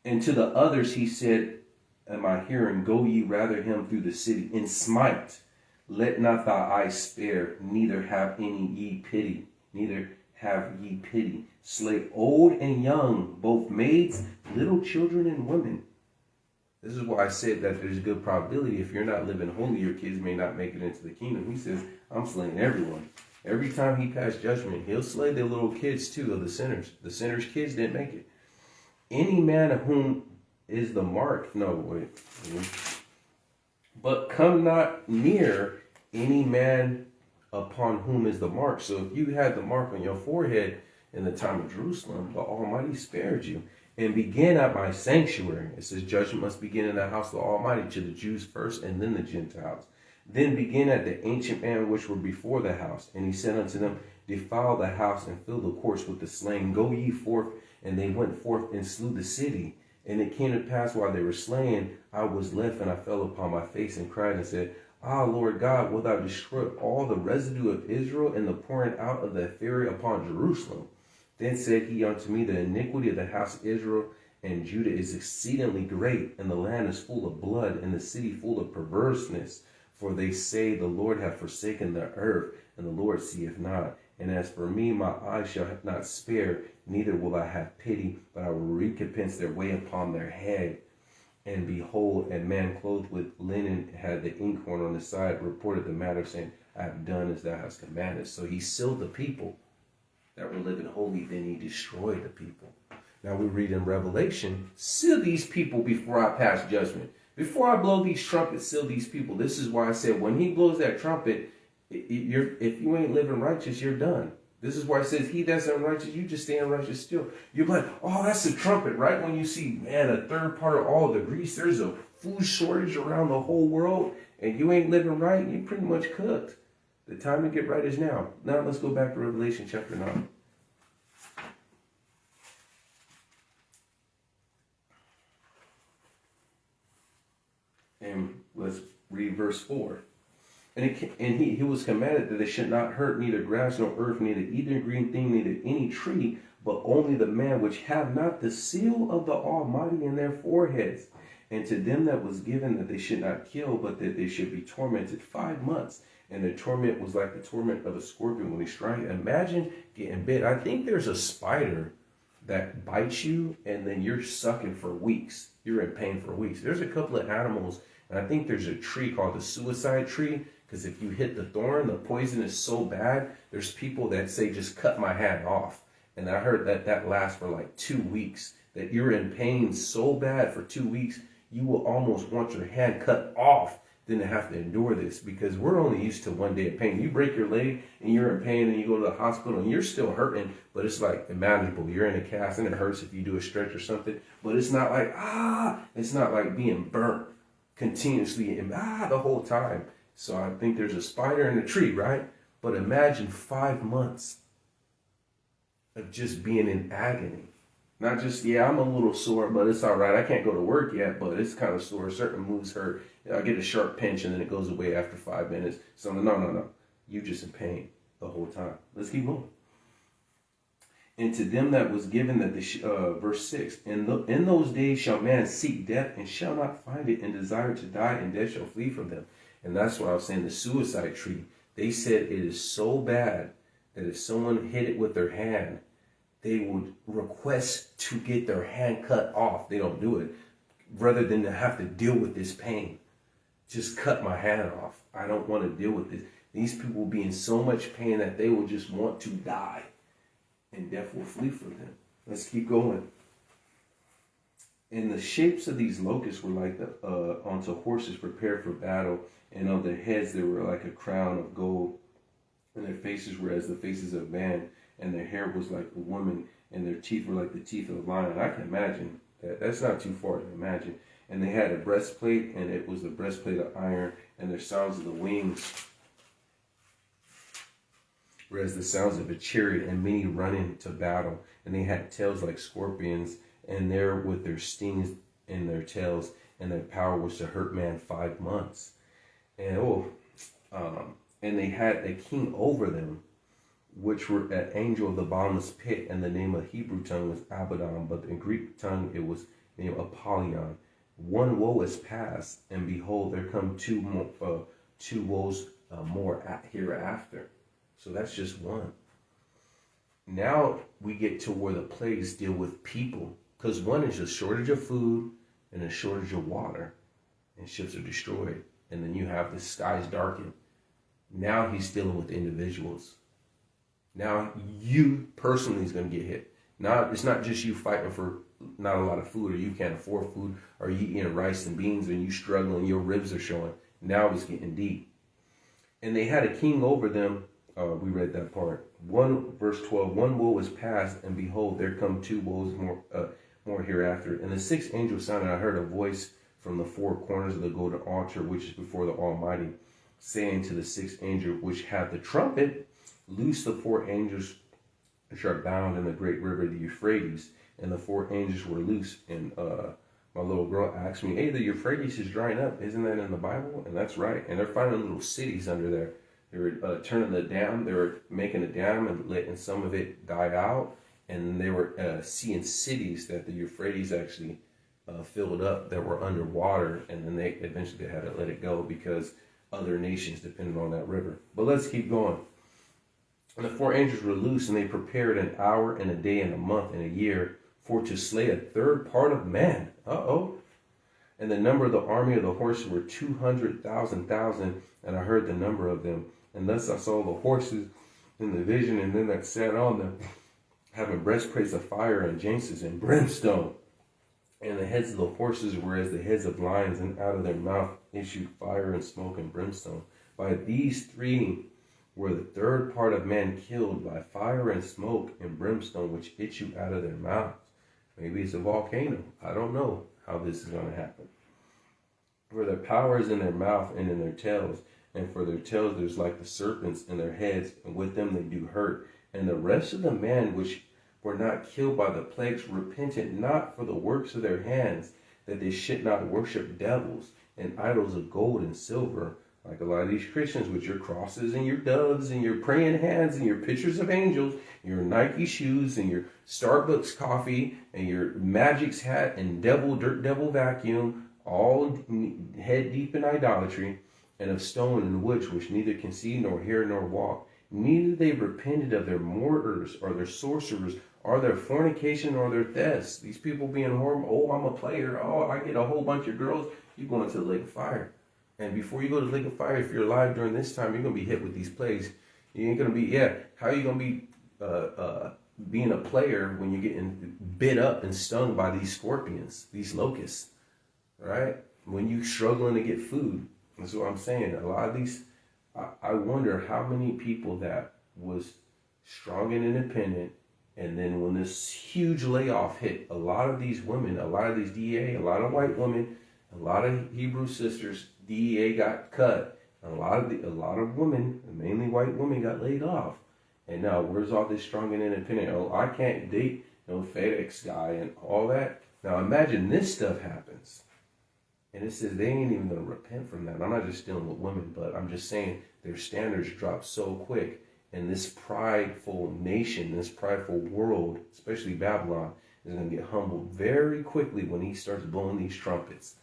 And to the others he said, at my hearing, go ye rather him through the city, and smite. Let not thy eye spare, neither have any ye pity, neither have ye pity. Slay old and young, both maids, little children, and women. This is why I said that there's a good probability if you're not living holy, your kids may not make it into the kingdom. He says, I'm slaying everyone. Every time he passed judgment, he'll slay the little kids too of the sinners. The sinners' kids didn't make it. Any man of whom is the mark, no, wait. But come not near any man upon whom is the mark. So if you had the mark on your forehead in the time of Jerusalem, the Almighty spared you. And begin at my sanctuary. It says judgment must begin in the house of the Almighty, to the Jews first and then the Gentiles. Then begin at the ancient men which were before the house. And he said unto them, defile the house and fill the courts with the slain. Go ye forth. And they went forth and slew the city. And it came to pass while they were slain, I was left, and I fell upon my face and cried and said, ah, Lord God, wilt thou destroy all the residue of Israel and the pouring out of the fury upon Jerusalem? Then said he unto me, the iniquity of the house of Israel and Judah is exceedingly great, and the land is full of blood, and the city full of perverseness. For they say, the Lord hath forsaken the earth, and the Lord seeth not. And as for me, my eyes shall not spare, neither will I have pity, but I will recompense their way upon their head. And behold, a man clothed with linen had the inkhorn on his side, reported the matter, saying, I have done as thou hast commanded. So he sealed the people that were living holy, then he destroyed the people. Now we read in Revelation, seal these people before I pass judgment. Before I blow these trumpets, seal these people. This is why I said, when he blows that trumpet, if you ain't living righteous, you're done. This is why it says, he that's unrighteous, you just stay unrighteous still. You're like, oh, that's a trumpet, right? When you see, man, a third part of all the grease, there's a food shortage around the whole world, and you ain't living right, you pretty much cooked. The time to get right is now. Now let's go back to Revelation chapter 9. And let's read verse 4. And he was commanded that they should not hurt neither grass nor earth, neither either green thing, neither any tree, but only the man which have not the seal of the Almighty in their foreheads. And to them that was given that they should not kill, but that they should be tormented 5 months. And the torment was like the torment of a scorpion when he strikes. Imagine getting bit. I think there's a spider that bites you, and then you're sucking for weeks. You're in pain for weeks. There's a couple of animals, and I think there's a tree called the suicide tree, Because if you hit the thorn, the poison is so bad, there's people that say, just cut my hand off. And I heard that lasts for like 2 weeks, that you're in pain so bad for 2 weeks, you will almost want your hand cut off than to have to endure this, because we're only used to 1 day of pain. You break your leg and you're in pain and you go to the hospital and you're still hurting, but it's like manageable. You're in a cast and it hurts if you do a stretch or something, but it's not like, it's not like being burnt continuously and the whole time. So I think there's a spider in the tree, right? But imagine 5 months of just being in agony. Not just, I'm a little sore, but it's all right. I can't go to work yet, but it's kind of sore. Certain moves hurt. I get a sharp pinch and then it goes away after 5 minutes. So no. You just in pain the whole time. Let's keep moving. And to them that was given that verse 6, in those days shall man seek death and shall not find it, and desire to die, and death shall flee from them. And that's why I was saying the suicide tree. They said it is so bad that if someone hit it with their hand, they would request to get their hand cut off. They don't do it. Rather than to have to deal with this pain, just cut my hand off. I don't want to deal with this. These people will be in so much pain that they will just want to die, and death will flee from them. Let's keep going. And the shapes of these locusts were like onto horses prepared for battle, and on their heads they were like a crown of gold, and their faces were as the faces of man, and their hair was like a woman, and their teeth were like the teeth of a lion. I can imagine that. That's not too far to imagine. And they had a breastplate, and it was a breastplate of iron, and their sounds of the wings were as the sounds of a chariot, and many running to battle. And they had tails like scorpions, and there with their stings in their tails, and their power was to hurt man 5 months. And and they had a king over them, which were an angel of the bottomless pit, and the name of Hebrew tongue was Abaddon, but in Greek tongue it was named Apollyon. One woe is past, and behold, there come two woes more hereafter. So that's just one. Now we get to where the plagues deal with people, because one is a shortage of food and a shortage of water, and ships are destroyed, and then you have the skies darkened. Now he's dealing with individuals. Now you personally is going to get hit. Now it's not just you fighting for not a lot of food, or you can't afford food, or you eating rice and beans and you struggling, your ribs are showing. Now it's getting deep. And they had a king over them. We read that part. Verse 12, one woe is past, and behold, there come two woes more hereafter. And the sixth angel sounded, I heard a voice from the four corners of the golden altar, which is before the Almighty, saying to the sixth angel, which had the trumpet, loose the four angels which are bound in the great river, the Euphrates. And the four angels were loose. And my little girl asked me, hey, the Euphrates is drying up. Isn't that in the Bible? And that's right. And they're finding little cities under there. They were turning the dam. They were making a dam and letting some of it die out. And they were seeing cities that the Euphrates actually filled up that were underwater. And then they eventually had to let it go because other nations depended on that river. But let's keep going. And the four angels were loose, and they prepared an hour and a day and a month and a year for to slay a third part of man. And the number of the army of the horses were 200,000, and I heard the number of them. And thus I saw the horses in the vision, and them that sat on them, having breastplates of fire and jaces and brimstone. And the heads of the horses were as the heads of lions, and out of their mouth issued fire and smoke and brimstone. By these three were the third part of man killed by fire and smoke and brimstone, which issue out of their mouths. Maybe it's a volcano. I don't know how this is going to happen. For their power is in their mouth and in their tails, and for their tails there's like the serpents in their heads, and with them they do hurt. And the rest of the men which were not killed by the plagues repented not for the works of their hands, that they should not worship devils and idols of gold and silver, like a lot of these Christians with your crosses and your doves and your praying hands and your pictures of angels, your Nike shoes and your Starbucks coffee and your Magic's hat and dirt devil vacuum, all head deep in idolatry, and of stone and wood, which neither can see nor hear nor walk. Neither they repented of their mortars or their sorcerers or their fornication or their thefts. These people being horrible. Oh, I'm a player. Oh, I get a whole bunch of girls. You going to the lake of fire. And before you go to the lake of fire, if you're alive during this time, you're going to be hit with these plagues. You ain't going to be, how are you going to be being a player when you're getting bit up and stung by these scorpions, these locusts, right? When you're struggling to get food. That's what I'm saying. A lot of these, I wonder how many people that was strong and independent, and then when this huge layoff hit, a lot of these women, a lot of these DEA, a lot of white women, a lot of Hebrew sisters, DEA got cut. A lot of women, mainly white women, got laid off. And now, where's all this strong and independent? Oh, I can't date no FedEx guy and all that. Now, imagine this stuff happens. And it says they ain't even going to repent from that. I'm not just dealing with women, but I'm just saying their standards drop so quick. And this prideful nation, this prideful world, especially Babylon, is going to get humbled very quickly when he starts blowing these trumpets.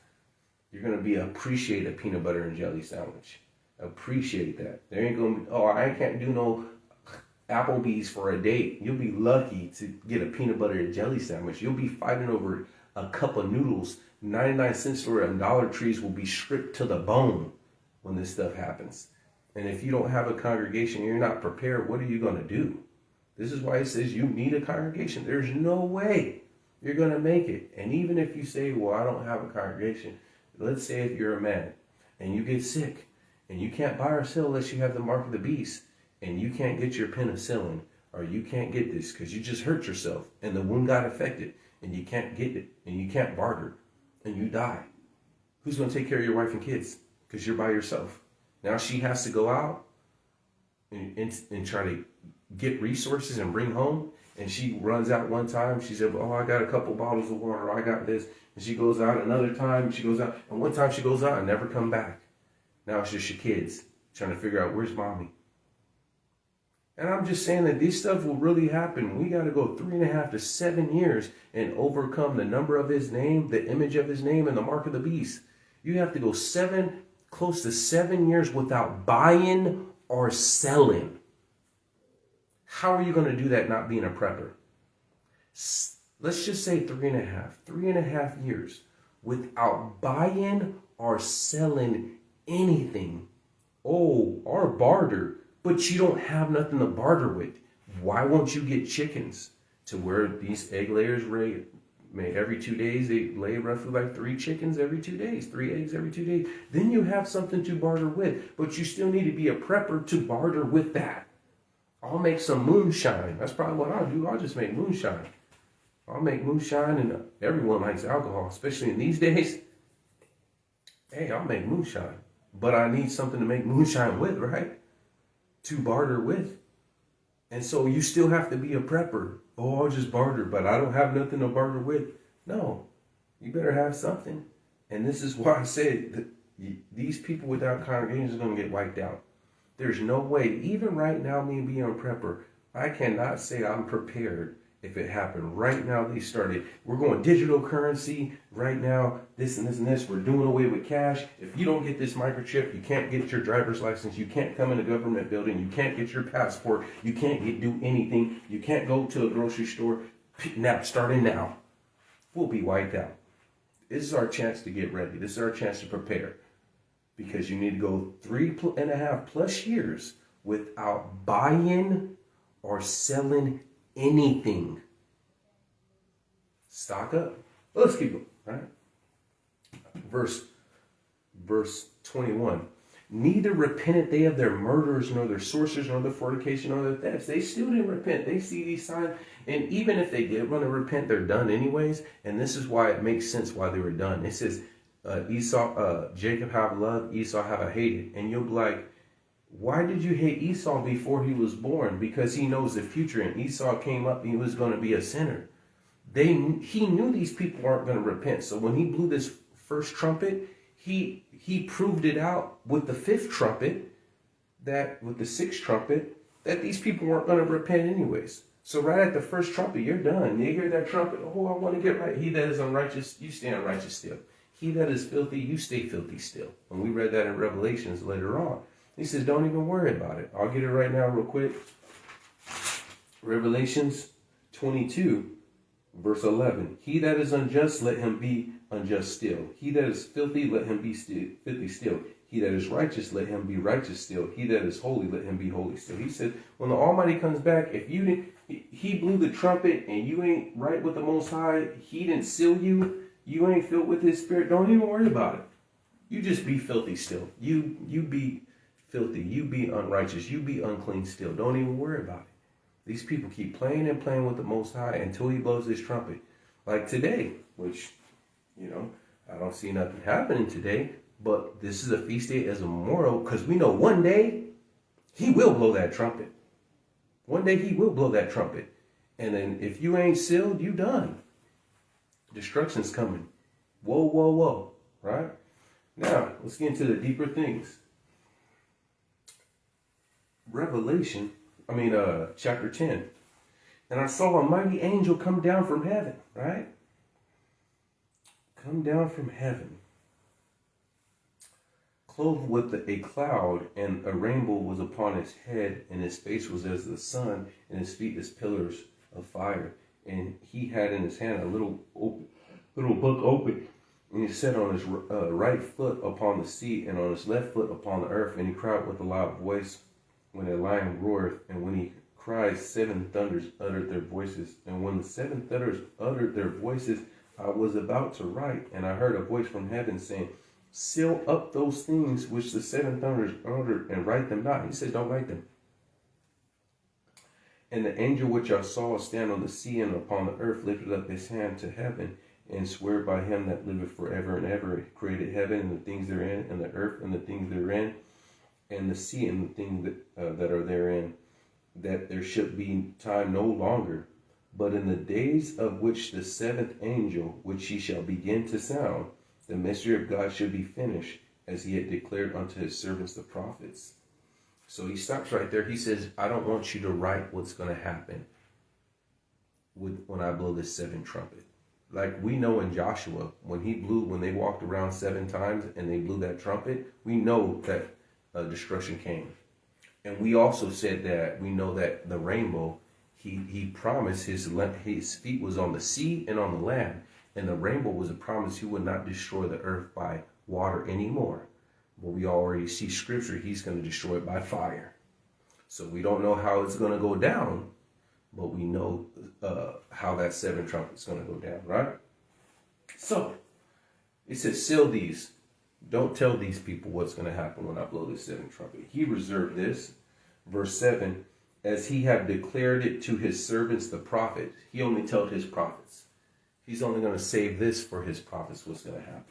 You're going to appreciate a peanut butter and jelly sandwich. Appreciate that. There ain't going to be, I can't do no Applebee's for a date. You'll be lucky to get a peanut butter and jelly sandwich. You'll be fighting over a cup of noodles. 99 cents store and Dollar Trees will be stripped to the bone when this stuff happens. And if you don't have a congregation, you're not prepared, what are you going to do? This is why it says you need a congregation. There's no way you're going to make it. And even if you say, well, I don't have a congregation, let's say if you're a man and you get sick and you can't buy or sell unless you have the mark of the beast, and you can't get your penicillin, or you can't get this because you just hurt yourself and the wound got affected and you can't get it and you can't barter and you die. Who's going to take care of your wife and kids? Because you're by yourself. Now she has to go out and try to get resources and bring home. And she runs out one time. She said, I got a couple bottles of water. I got this. And she goes out another time. She goes out. And one time she goes out and never come back. Now it's just your kids trying to figure out, where's mommy? And I'm just saying that this stuff will really happen. We got to go 3.5 to 7 years and overcome the number of his name, the image of his name, and the mark of the beast. You have to go close to 7 years without buying or selling. How are you going to do that not being a prepper? Let's just say 3.5 years without buying or selling anything. Or barter. But you don't have nothing to barter with. Why won't you get chickens to where these egg layers every 2 days? They lay roughly like 3 chickens every 2 days, 3 eggs every 2 days. Then you have something to barter with. But you still need to be a prepper to barter with that. I'll make some moonshine. That's probably what I'll do. I'll just make moonshine. I'll make moonshine, and everyone likes alcohol, especially in these days. Hey, I'll make moonshine. But I need something to make moonshine with, right? To barter with. And so you still have to be a prepper. Oh, I'll just barter, but I don't have nothing to barter with. No, you better have something. And this is why I said that these people without congregations are going to get wiped out. There's no way, even right now, me being a prepper, I cannot say I'm prepared if it happened. Right now, they started, we're going digital currency. Right now, this and this and this. We're doing away with cash. If you don't get this microchip, you can't get your driver's license. You can't come in a government building. You can't get your passport. You can't do anything. You can't go to a grocery store. Now, starting now, we'll be wiped out. This is our chance to get ready. This is our chance to prepare. Because you need to go 3.5 plus years without buying or selling anything. Stock up. Let's keep going. Right? Verse 21. Neither repented they of their murders, nor their sorcerers, nor their fornication, nor their thefts. They still didn't repent. They see these signs. And even if they did want to repent, they're done anyways. And this is why it makes sense why they were done. It says, Jacob have loved, Esau have I hated. And you'll be like, why did you hate Esau before he was born? Because he knows the future, and Esau came up and he was going to be a sinner. He knew these people weren't going to repent. So when he blew this first trumpet, he proved it out with the fifth trumpet, with the sixth trumpet, that these people weren't going to repent anyways. So right at the first trumpet, you're done. You hear that trumpet, I want to get right. He that is unrighteous, you stay unrighteous still. He that is filthy, you stay filthy still. And we read that in Revelations later on. He says, don't even worry about it. I'll get it right now real quick. Revelations 22, verse 11. He that is unjust, let him be unjust still. He that is filthy, let him be filthy still. He that is righteous, let him be righteous still. He that is holy, let him be holy still. He said, when the Almighty comes back, if you didn't, he blew the trumpet and you ain't right with the Most High, he didn't seal you, you ain't filled with his spirit, don't even worry about it. You just be filthy still. You be filthy. You be unrighteous. You be unclean still. Don't even worry about it. These people keep playing and playing with the Most High until he blows his trumpet. Like today, which, I don't see nothing happening today, but this is a feast day as a memorial because we know one day he will blow that trumpet. One day he will blow that trumpet. And then if you ain't sealed, you done. Destruction's coming. Whoa, whoa, whoa. Right? Now, let's get into the deeper things. Chapter 10. And I saw a mighty angel come down from heaven, right? Come down from heaven. Clothed with a cloud, and a rainbow was upon his head, and his face was as the sun, and his feet as pillars of fire. And he had in his hand a little book open, and he sat on his right foot upon the sea, and on his left foot upon the earth. And he cried with a loud voice, when a lion roareth, and when he cried, 7 thunders uttered their voices. And when the 7 thunders uttered their voices, I was about to write, and I heard a voice from heaven saying, seal up those things which the 7 thunders uttered, and write them not. He said, don't write them. And the angel which I saw stand on the sea and upon the earth lifted up his hand to heaven, and swear by him that liveth forever and ever, he created heaven and the things therein, and the earth and the things therein, and the sea and the things that are therein, that there should be time no longer. But in the days of which the 7th angel, which he shall begin to sound, the mystery of God should be finished, as he had declared unto his servants the prophets. So he stops right there. He says, I don't want you to write what's going to happen when I blow this 7th trumpet. Like we know in Joshua, when they walked around 7 times and they blew that trumpet, we know that destruction came. And we also said that we know that the rainbow, he promised his feet was on the sea and on the land. And the rainbow was a promise he would not destroy the earth by water anymore. But we already see scripture, he's going to destroy it by fire. So we don't know how it's going to go down, but we know how that 7 trumpets going to go down, right? So it says, seal these. Don't tell these people what's going to happen when I blow this 7th trumpet. He reserved this, verse 7, as he had declared it to his servants, the prophets. He only told his prophets. He's only going to save this for his prophets, what's going to happen.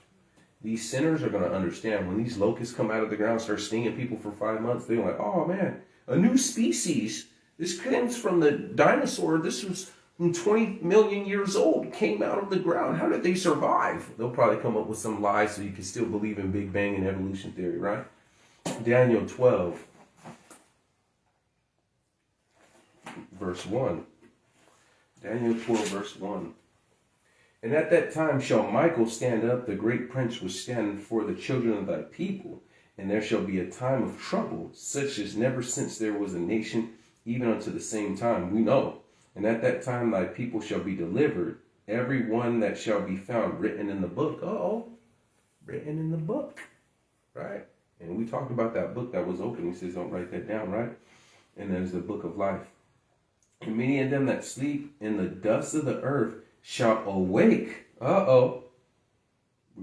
These sinners are going to understand when these locusts come out of the ground, start stinging people for 5 months, they're like, oh man, a new species. This comes from the dinosaur. This was 20 million years old, came out of the ground. How did they survive? They'll probably come up with some lies so you can still believe in Big Bang and evolution theory, right? Daniel 12, verse 1. Daniel 12, verse 1. And at that time shall Michael stand up, the great prince which standeth for the children of thy people. And there shall be a time of trouble, such as never since there was a nation, even unto the same time. We know. And at that time thy people shall be delivered, every one that shall be found written in the book. Written in the book. Right? And we talked about that book that was open. He says, don't write that down, right? And there's the book of life. And many of them that sleep in the dust of the earth shall awake. We're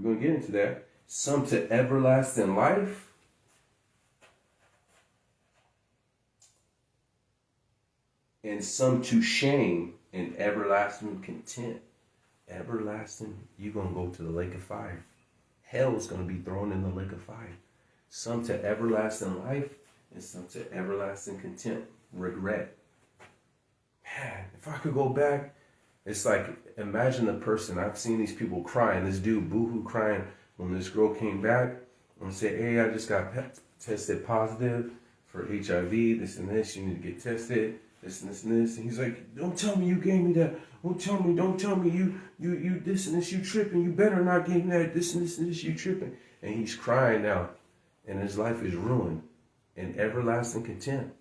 going to get into that. Some to everlasting life, and some to shame and everlasting contempt. Everlasting, you're going to go to the lake of fire. Hell is going to be thrown in the lake of fire. Some to everlasting life, and some to everlasting contempt. Regret. Man, if I could go back, it's like, imagine the person, I've seen these people crying, this dude boo-hoo crying when this girl came back and said, hey, I just got tested positive for HIV, this and this, you need to get tested, this and this and this. And he's like, don't tell me you gave me that. Don't tell me you this and this, you tripping. You better not give me that, this and this and this, you tripping. And he's crying now, and his life is ruined in everlasting contempt.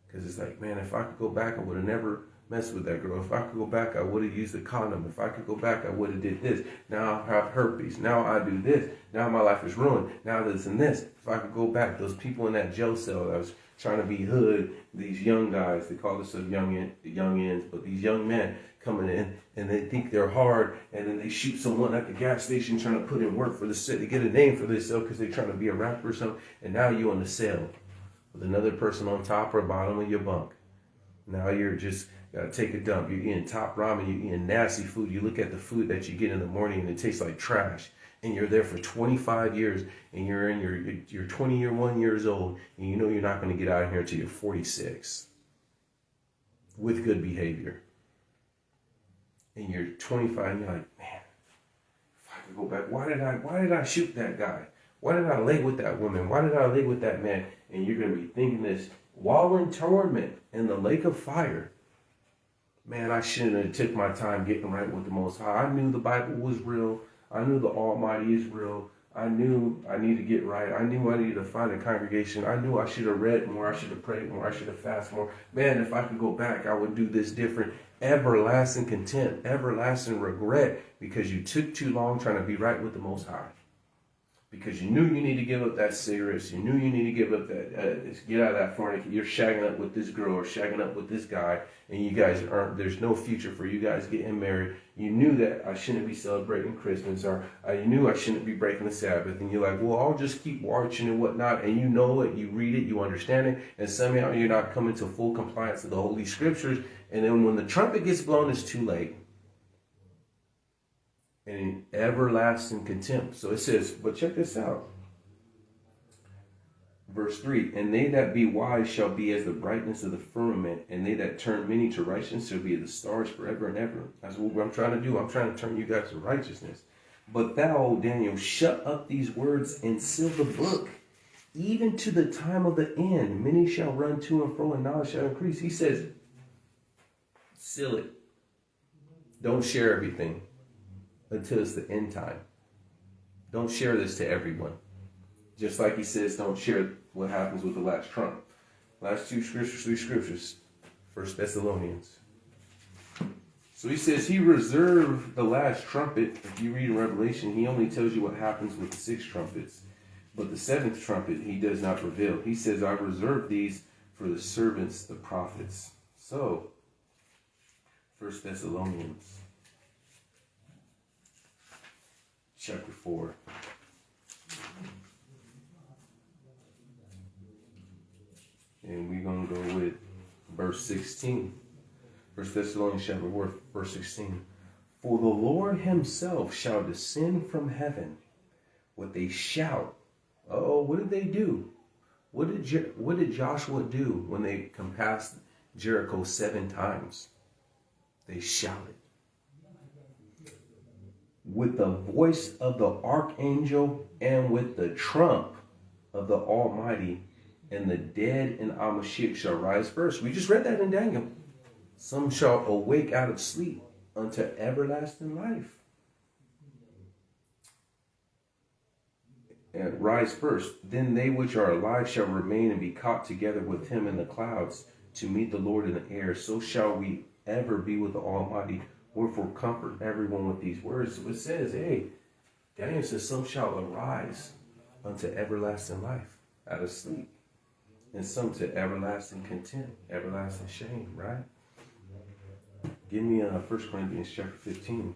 Because it's like, man, if I could go back, I would have never mess with that girl. If I could go back, I would have used a condom. If I could go back, I would have did this. Now I have herpes. Now I do this. Now my life is ruined. Now this and this. If I could go back, those people in that jail cell that was trying to be hood, these young guys, they call themselves youngins, but these young men coming in and they think they're hard, and then they shoot someone at the gas station trying to put in work for the city, get a name for themselves because they're trying to be a rapper or something, and now you're on the cell with another person on top or bottom of your bunk. Now you're just gotta take a dump. You're eating top ramen, you're eating nasty food. You look at the food that you get in the morning and it tastes like trash. And you're there for 25 years and you're in your 21 years old, and you know you're not going to get out of here until you're 46 with good behavior. And you're 25 and you're like, man, if I could go back, why did I shoot that guy? Why did I lay with that woman? Why did I lay with that man? And you're going to be thinking this while in torment in the lake of fire. Man, I shouldn't have took my time getting right with the Most High. I knew the Bible was real. I knew the Almighty is real. I knew I needed to get right. I knew I needed to find a congregation. I knew I should have read more. I should have prayed more. I should have fasted more. Man, if I could go back, I would do this different. Everlasting contempt, everlasting regret, because you took too long trying to be right with the Most High. Because you knew you need to give up that cigarettes. You knew you need to give up that, get out of that fornication. You're shagging up with this girl or shagging up with this guy, and you guys aren't, there's no future for you guys getting married. You knew that I shouldn't be celebrating Christmas, or you knew I shouldn't be breaking the Sabbath. And you're like, well, I'll just keep watching and whatnot. And you know it, you read it, you understand it, and somehow you're not coming to full compliance with the Holy Scriptures. And then when the trumpet gets blown, it's too late. And in everlasting contempt. So it says, but check this out. Verse 3, and they that be wise shall be as the brightness of the firmament, and they that turn many to righteousness shall be as the stars forever and ever. That's what I'm trying to do. I'm trying to turn you guys to righteousness. But thou, O Daniel, shut up these words and seal the book, even to the time of the end. Many shall run to and fro, and knowledge shall increase. He says, seal it. Don't share everything until it's the end time. Don't share this to everyone. Just like he says, don't share what happens with the last trump. Last two scriptures, three scriptures. 1 Thessalonians. So he says he reserved the last trumpet. If you read in Revelation, he only tells you what happens with the 6 trumpets. But the 7th trumpet, he does not reveal. He says, I reserve these for the servants, the prophets. So, 1 Thessalonians chapter 4. And we're going to go with verse 16. 1 Thessalonians chapter 4, verse 16. For the Lord himself shall descend from heaven with a shout. Oh, what did they do? What did Joshua do when they compassed Jericho 7 times? They shouted. With the voice of the archangel and with the trump of the Almighty, and the dead in Mashiach shall rise first. We just read that in Daniel. Some shall awake out of sleep unto everlasting life. And rise first. Then they which are alive shall remain and be caught together with him in the clouds to meet the Lord in the air. So shall we ever be with the Almighty. Wherefore comfort everyone with these words. So it says, hey, Daniel says, some shall arise unto everlasting life out of sleep. And some to everlasting contempt, everlasting shame, right? Give me 1 Corinthians chapter 15.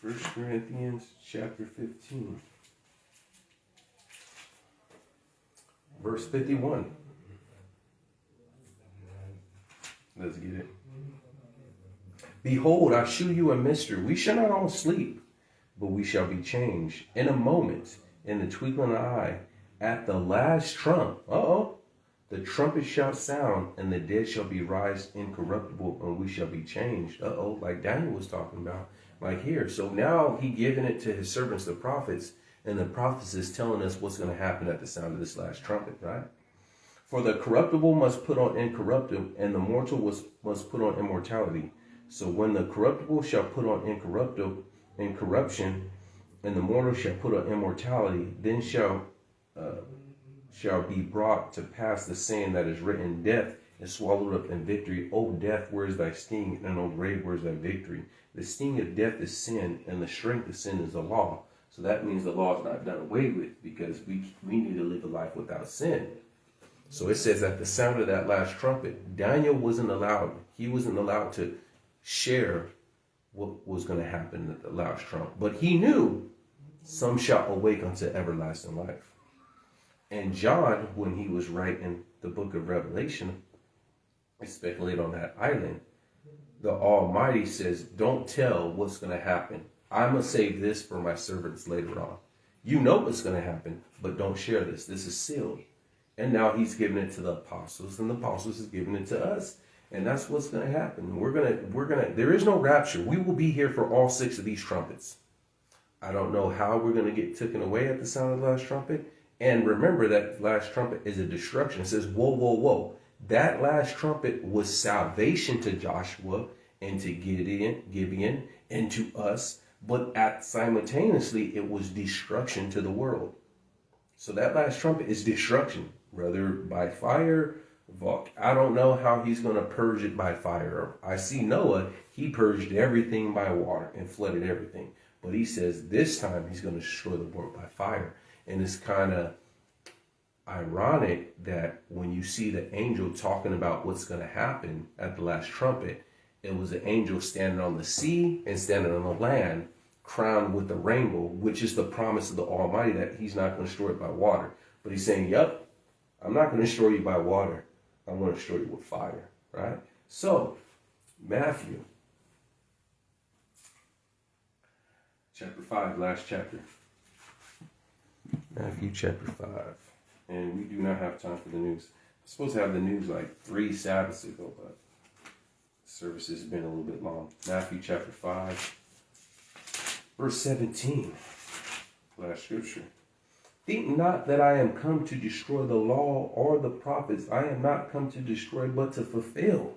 1 Corinthians chapter 15. Verse 51. Let's get it. Behold, I shew you a mystery. We shall not all sleep, but we shall be changed in a moment, in the twinkling of an eye, at the last trump. The trumpet shall sound, and the dead shall be raised incorruptible, and we shall be changed. Like Daniel was talking about, like here. So now he giving it to his servants, the prophets, and the prophets is telling us what's going to happen at the sound of this last trumpet, right? For the corruptible must put on incorruptible, and the mortal must put on immortality. So when the corruptible shall put on incorruption, and the mortal shall put on immortality, then shall be brought to pass the saying that is written, death is swallowed up in victory. O death, where is thy sting? And O grave, where is thy victory? The sting of death is sin, and the strength of sin is the law. So that means the law is not done away with, because we need to live a life without sin. So it says at the sound of that last trumpet, Daniel wasn't allowed. He wasn't allowed to share what was going to happen at the last trump. But he knew some shall awake unto everlasting life. And John, when he was writing the book of Revelation, I speculate on that island, the Almighty says, don't tell what's going to happen. I'm going to save this for my servants later on. You know what's going to happen, but don't share this. This is sealed. And now he's giving it to the apostles, and the apostles is giving it to us. And that's what's going to happen. There is no rapture. We will be here for all 6 of these trumpets. I don't know how we're going to get taken away at the sound of the last trumpet. And remember that last trumpet is a destruction. It says, whoa, whoa, whoa. That last trumpet was salvation to Joshua and to Gibeon, and to us. But simultaneously, it was destruction to the world. So that last trumpet is destruction, whether by fire, I don't know how he's going to purge it by fire. I see Noah, he purged everything by water and flooded everything. But he says this time he's going to destroy the world by fire. And it's kind of ironic that when you see the angel talking about what's going to happen at the last trumpet, it was an angel standing on the sea and standing on the land, crowned with the rainbow, which is the promise of the Almighty that he's not going to destroy it by water. But he's saying, yep, I'm not going to destroy you by water. I'm going to destroy you with fire, right? So, Matthew, chapter 5, last chapter. Matthew chapter 5. And we do not have time for the news. I'm supposed to have the news like 3 Sabbaths ago, but the service has been a little bit long. Matthew chapter 5, verse 17. Last scripture. Think not that I am come to destroy the law or the prophets. I am not come to destroy, but to fulfill.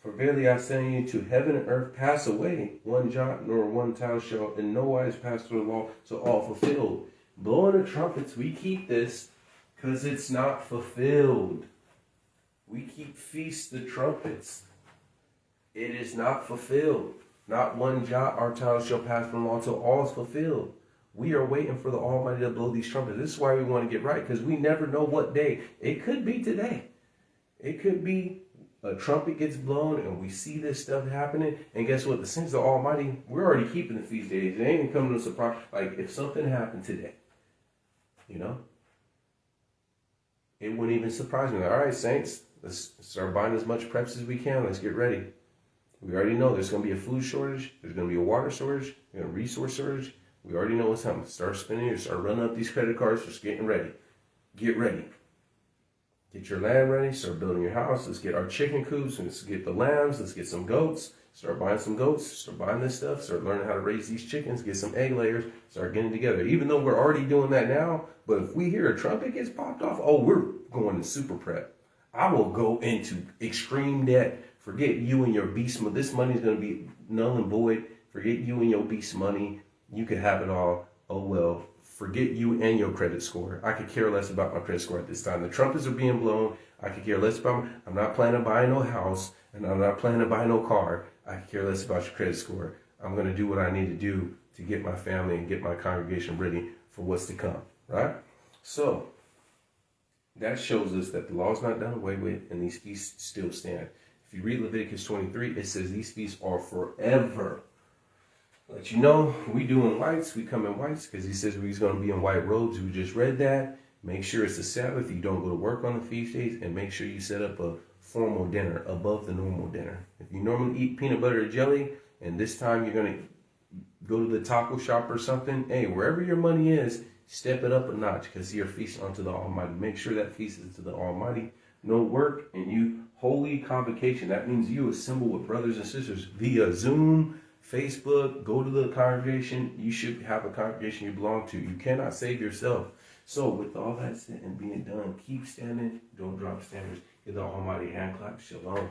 For verily I say unto you, to heaven and earth pass away, one jot nor one tittle shall in no wise pass through the law, so all fulfilled. Blowing the trumpets, we keep this because it's not fulfilled. We keep feast the trumpets. It is not fulfilled. Not one jot or tittle shall pass from the law till all is fulfilled. We are waiting for the Almighty to blow these trumpets. This is why we want to get right, because we never know what day. It could be today. It could be a trumpet gets blown and we see this stuff happening. And guess what? The saints of the Almighty, we're already keeping the feast days. It ain't coming to a surprise. Like if something happened today, you know, it wouldn't even surprise me. Like, all right, saints, let's start buying as much preps as we can. Let's get ready. We already know there's going to be a food shortage. There's going to be a water shortage. There's going to be a resource shortage. We already know what's happening. Start spending or start running up these credit cards. Just getting ready. Get ready. Get your land ready. Start building your house. Let's get our chicken coops. Let's get the lambs. Let's get some goats. Start buying some goats. Start buying this stuff. Start learning how to raise these chickens. Get some egg layers. Start getting together. Even though we're already doing that now, but if we hear a trumpet gets popped off, oh, we're going to super prep. I will go into extreme debt. Forget you and your beast money. This money is going to be null and void. Forget you and your beast money. You can have it all. Oh, well, forget you and your credit score. I could care less about my credit score at this time. The trumpets are being blown. I could care less about I'm not planning to buy no house, and I'm not planning to buy no car. I could care less about your credit score. I'm going to do what I need to do to get my family and get my congregation ready for what's to come, right? So that shows us that the law is not done away with, and these feasts still stand. If you read Leviticus 23, it says these feasts are forever. Let you know, we do in whites, we come in whites, because he says he's going to be in white robes. We just read that. Make sure it's the Sabbath. You don't go to work on the feast days, and make sure you set up a formal dinner above the normal dinner. If you normally eat peanut butter or jelly, and this time you're going to go to the taco shop or something, hey, wherever your money is, step it up a notch, because you're feasting unto the Almighty. Make sure that feast is to the Almighty. No work, and you holy convocation. That means you assemble with brothers and sisters via Zoom, Facebook, go to the congregation. You should have a congregation you belong to. You cannot save yourself. So with all that said and being done, keep standing. Don't drop standards. Give the Almighty hand clap. Shalom.